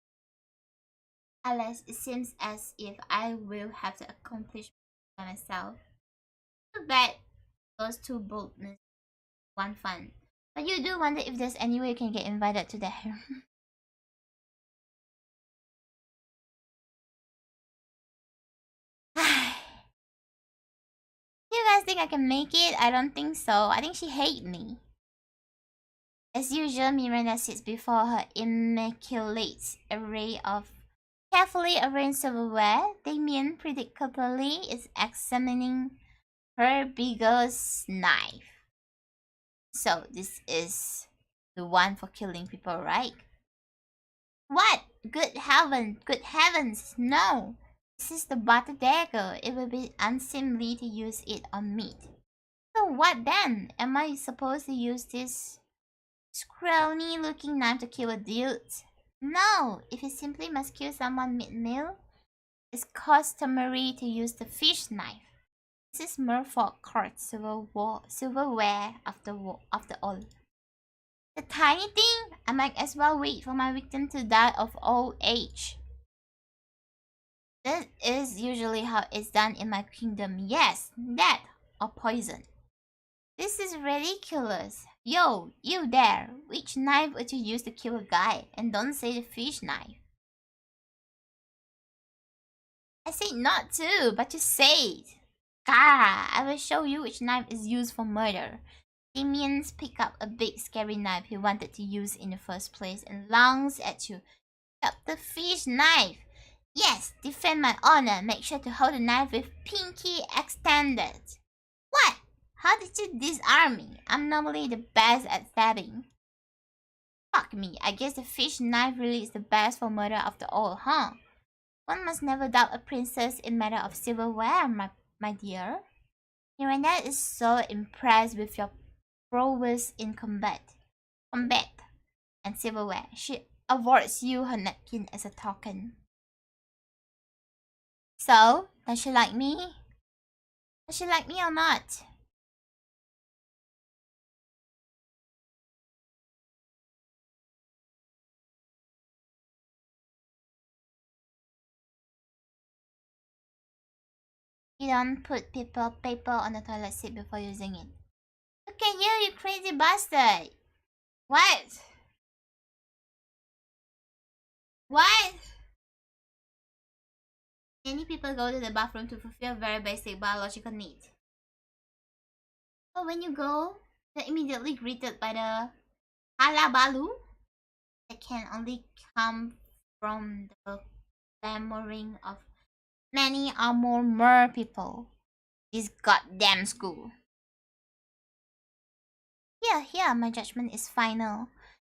Alas, it seems as if I will have to accomplish by myself. Too bad those two boldness, one fun. But you do wonder if there's any way you can get invited to the harem. You guys think I can make it? I don't think so. I think she hates me. As usual, Miranda sits before her immaculate array of carefully arranged silverware. Damien predictably is examining her biggest knife. So this is the one for killing people, right? What? Good heavens, no! This is the butter dagger. It will be unseemly to use it on meat. So what then? Am I supposed to use this scrawny looking knife to kill a dude? No! If you simply must kill someone mid-meal, it's customary to use the fish knife. This is merfolk court silverware after all. The tiny thing? I might as well wait for my victim to die of old age. That is usually how it's done in my kingdom. Yes, that or poison. This is ridiculous. Yo, you there. Which knife would you use to kill a guy? And don't say the fish knife. I said not to, but you said. Kara, I will show you which knife is used for murder. Damien's pick up a big scary knife he wanted to use in the first place and lunges at you. Pick up the fish knife. Yes, defend my honor. Make sure to hold the knife with pinky extended. What? How did you disarm me? I'm normally the best at stabbing. Fuck me, I guess the fish knife really is the best for murder after all, huh? One must never doubt a princess in matter of silverware, my dear. Miranda is so impressed with your prowess in combat and silverware. She awards you her napkin as a token. So, does she like me? Does she like me or not? You don't put paper on the toilet seat before using it. Look at you crazy bastard! What? What? Many people go to the bathroom to fulfill very basic biological needs. But when you go, you're immediately greeted by the halabalu that can only come from the clamoring of many or more mer people. This goddamn school. Here, my judgment is final.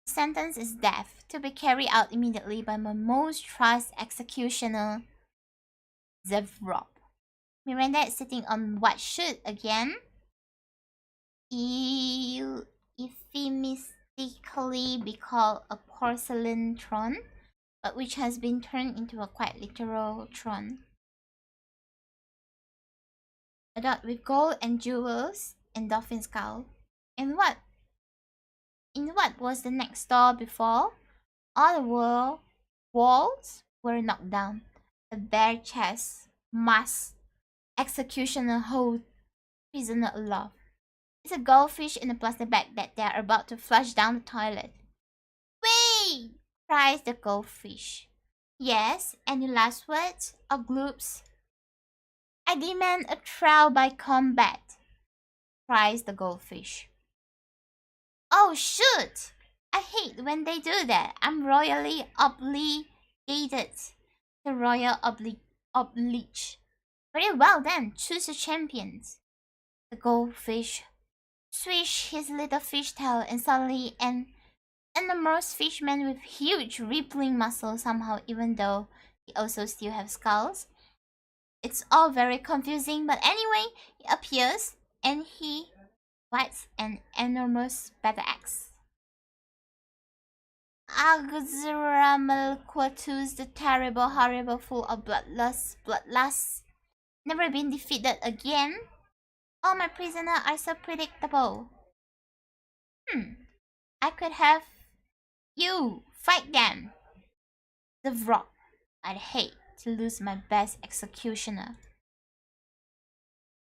The sentence is death, to be carried out immediately by my most trusted executioner, Zevrop. Miranda is sitting on what should, again, euphemistically be called a porcelain throne, but which has been turned into a quite literal throne. Adorned with gold and jewels and dolphin skull. And what? In what was the next door before? All the walls were knocked down. A bare chest, mask, executioner hold prisoner aloft. It's a goldfish in a plastic bag that they are about to flush down the toilet. Wait! Cries the goldfish. Yes, any last words or gloops? I demand a trial by combat, cries the goldfish. Oh shoot! I hate when they do that. I'm royally obligated to royal oblige. Very well then, choose your champions. The goldfish swished his little fish tail and suddenly an enormous fishman with huge rippling muscles somehow, even though he also still has skulls. It's all very confusing, but anyway, he appears and he fights an enormous battle axe. Agzramalquatus, the terrible, horrible, full of bloodlust, never been defeated again. All my prisoners are so predictable. I could have you fight them. The rock. I'd hate to lose my best executioner.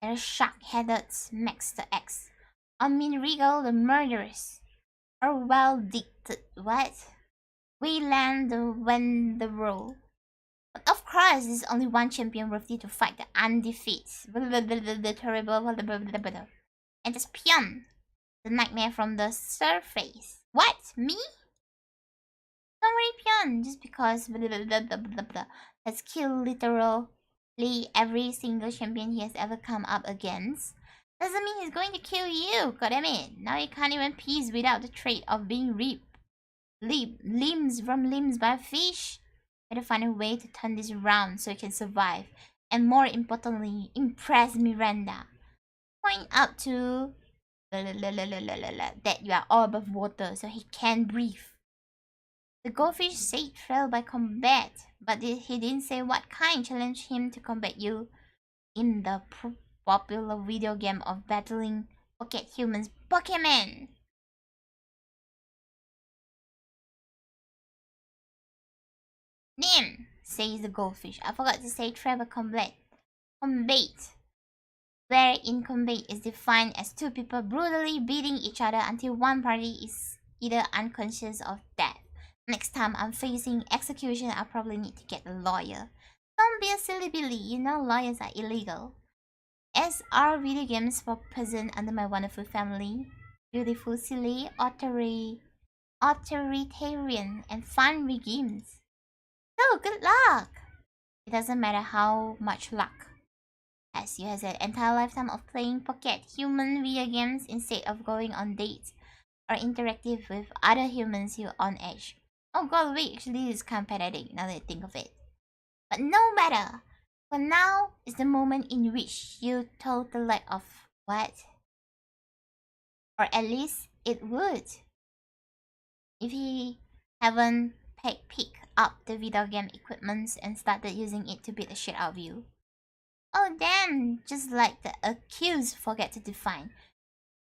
There's shark-headed Max the X, or Min Regal the murderers, or well-dicted what? Wayland the Wenderow. But of course, there's only one champion worthy to fight the undefeated, the terrible, and that's Pyon, the nightmare from the surface. What? Me? Don't worry, Pyon, just because has killed literally every single champion he has ever come up against doesn't mean he's going to kill you. God damn it. Now you can't even piece without the trait of being ripped limbs from limbs by a fish. Gotta find a way to turn this around so you can survive, and more importantly, impress Miranda. Point out to that you are all above water so he can breathe. The goldfish said trial by combat, but he didn't say what kind. Challenge him to combat you in the popular video game of battling pocket humans, Pokemon. Name, says the goldfish. I forgot to say trial by combat. Combat, wherein combat is defined as two people brutally beating each other until one party is either unconscious or dead. Next time I'm facing execution, I'll probably need to get a lawyer. Don't be a silly Billy, you know lawyers are illegal. As are video games for present under my wonderful family. Beautiful, silly, authoritarian, and fun games. So, good luck! It doesn't matter how much luck. As you have an entire lifetime of playing pocket human video games instead of going on dates or interactive with other humans you're on edge. Oh god, wait, actually this is kind of pathetic now that I think of it. But no matter, for now is the moment in which you told the light of what? Or at least it would. If he haven't picked up the video game equipment and started using it to beat the shit out of you. Oh damn, just like the accused forget to define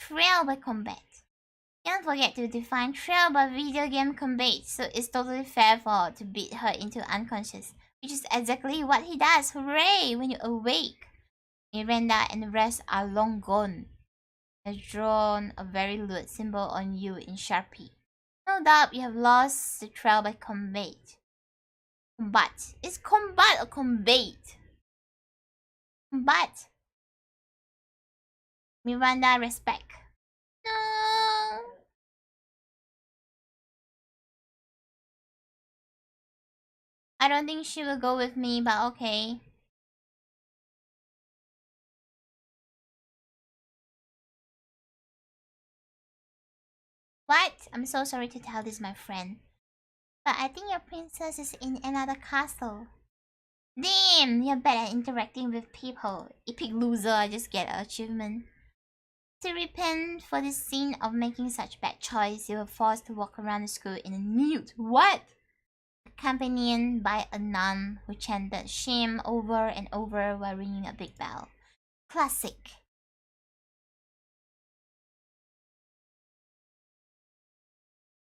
trial by combat. Don't forget to define trial by video game combat, so it's totally fair for her to beat her into unconscious, which is exactly what he does. Hooray! When you awake, Miranda and the rest are long gone. Has drawn a very lewd symbol on you in Sharpie. No doubt you have lost the trial by combat. Combat. Is combat or combat? Combat. Miranda, respect. No. I don't think she will go with me, but okay. What? I'm so sorry to tell this, my friend. But I think your princess is in another castle. Damn, you're bad at interacting with people. Epic loser, I just get an achievement. To repent for this sin of making such bad choice, you were forced to walk around the school in a nude. What? Accompanied by a nun who chanted shame over and over while ringing a big bell. Classic.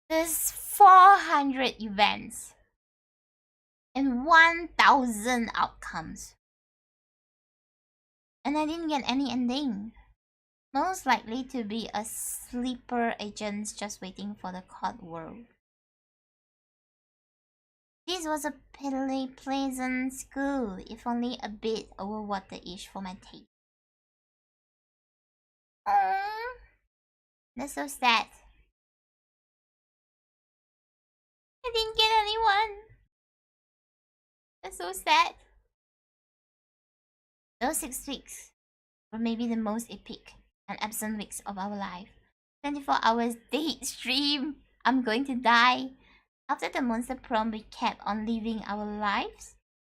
There's 400 events and 1,000 outcomes. And I didn't get any ending. Most likely to be a sleeper agent just waiting for the court world. This was a piddly pleasant school, if only a bit overwater-ish for my taste. Oh, that's so sad. I didn't get anyone. That's so sad. Those 6 weeks were maybe the most epic and absent weeks of our life. 24 hours date stream. I'm going to die. After the monster prom, we kept on living our lives,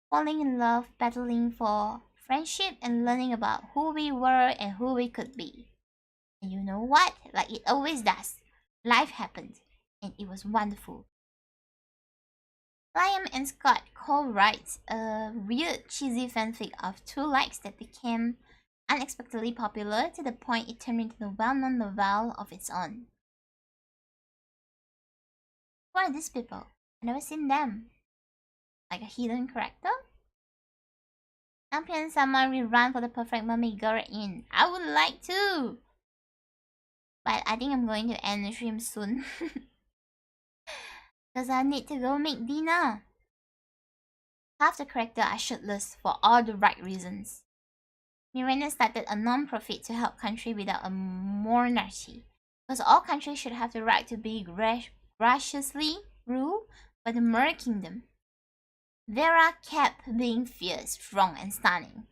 falling in love, battling for friendship, and learning about who we were and who we could be. And you know what? Like it always does, life happened, and it was wonderful. Liam and Scott co-writes a weird, cheesy fanfic of 2 likes that became unexpectedly popular to the point it turned into a well-known novel of its own. Who are these people? I've never seen them. like a hidden character. Champion Summer rerun for the perfect mermaid girl in. I would like to, but I think I'm going to end the stream soon because I need to go make dinner. Half the characters are shirtless for all the right reasons. Miranda started a non-profit to help countries without a monarchy, because all countries should have the right to be graciously ruled by the Mer Kingdom. Vera kept being fierce, strong, and stunning.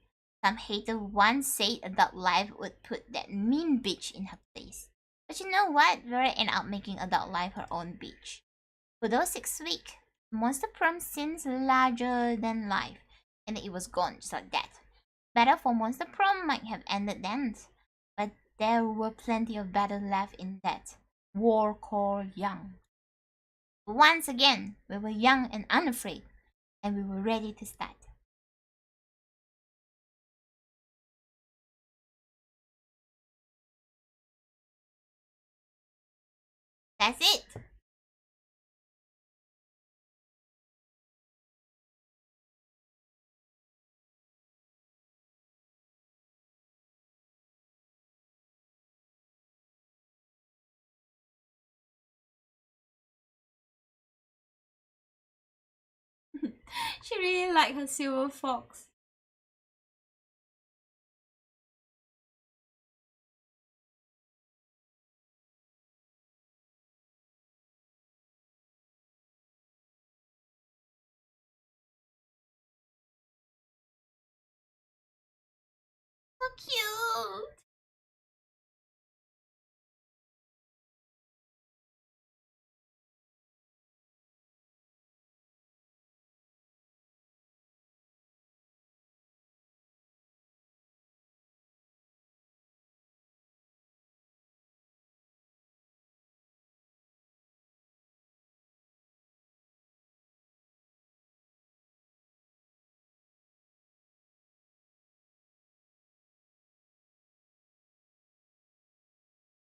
Some hater once said adult life would put that mean bitch in her place. But you know what? Vera ended up making adult life her own bitch. For those 6 weeks, Monster Prom seems larger than life, and it was gone just like that. Battle for Monster Prom might have ended then, but there were plenty of battle left in that war called young. Once again, we were young and unafraid, and we were ready to start. That's it! She really liked her silver fox. So cute!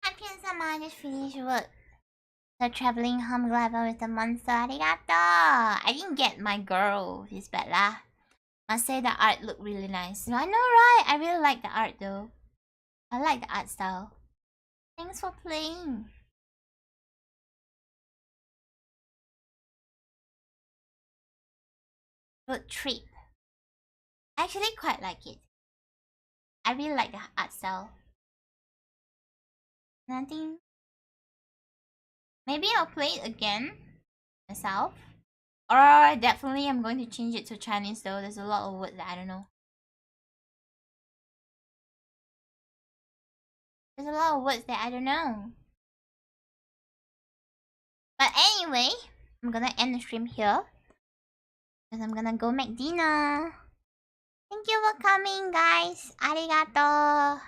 Champion-sama, I just finished work. So traveling home glider with the monster. Arigato! I didn't get my girl. It's bad lah. Must say the art looked really nice. I know, right? I really like the art though. I like the art style. Thanks for playing. Road trip. I actually quite like it. I really like the art style. Nothing. Maybe I'll play it again myself. Or definitely I'm going to change it to Chinese though. There's a lot of words that I don't know. There's a lot of words that I don't know. But anyway, I'm gonna end the stream here, because I'm gonna go make dinner. Thank you for coming, guys. Arigato.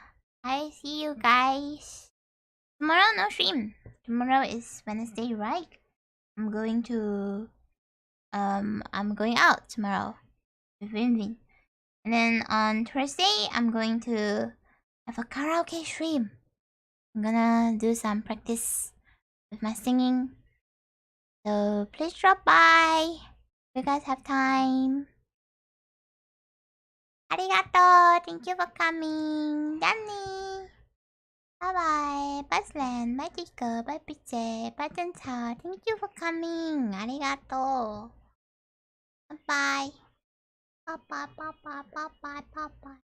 I see you guys. Tomorrow no stream. Tomorrow is Wednesday, right? I'm going out tomorrow with Winwin. And then on Thursday, I'm going to have a karaoke stream. I'm gonna do some practice with my singing. So please drop by if you guys have time. Arigato! Thank you for coming. Danny! Bye bye. Bye Slan. Bye Tika. Bye Piche. Bye Tensha. Thank you for coming. Arigato. Bye bye. Bye bye. Bye bye. Bye bye. Bye bye.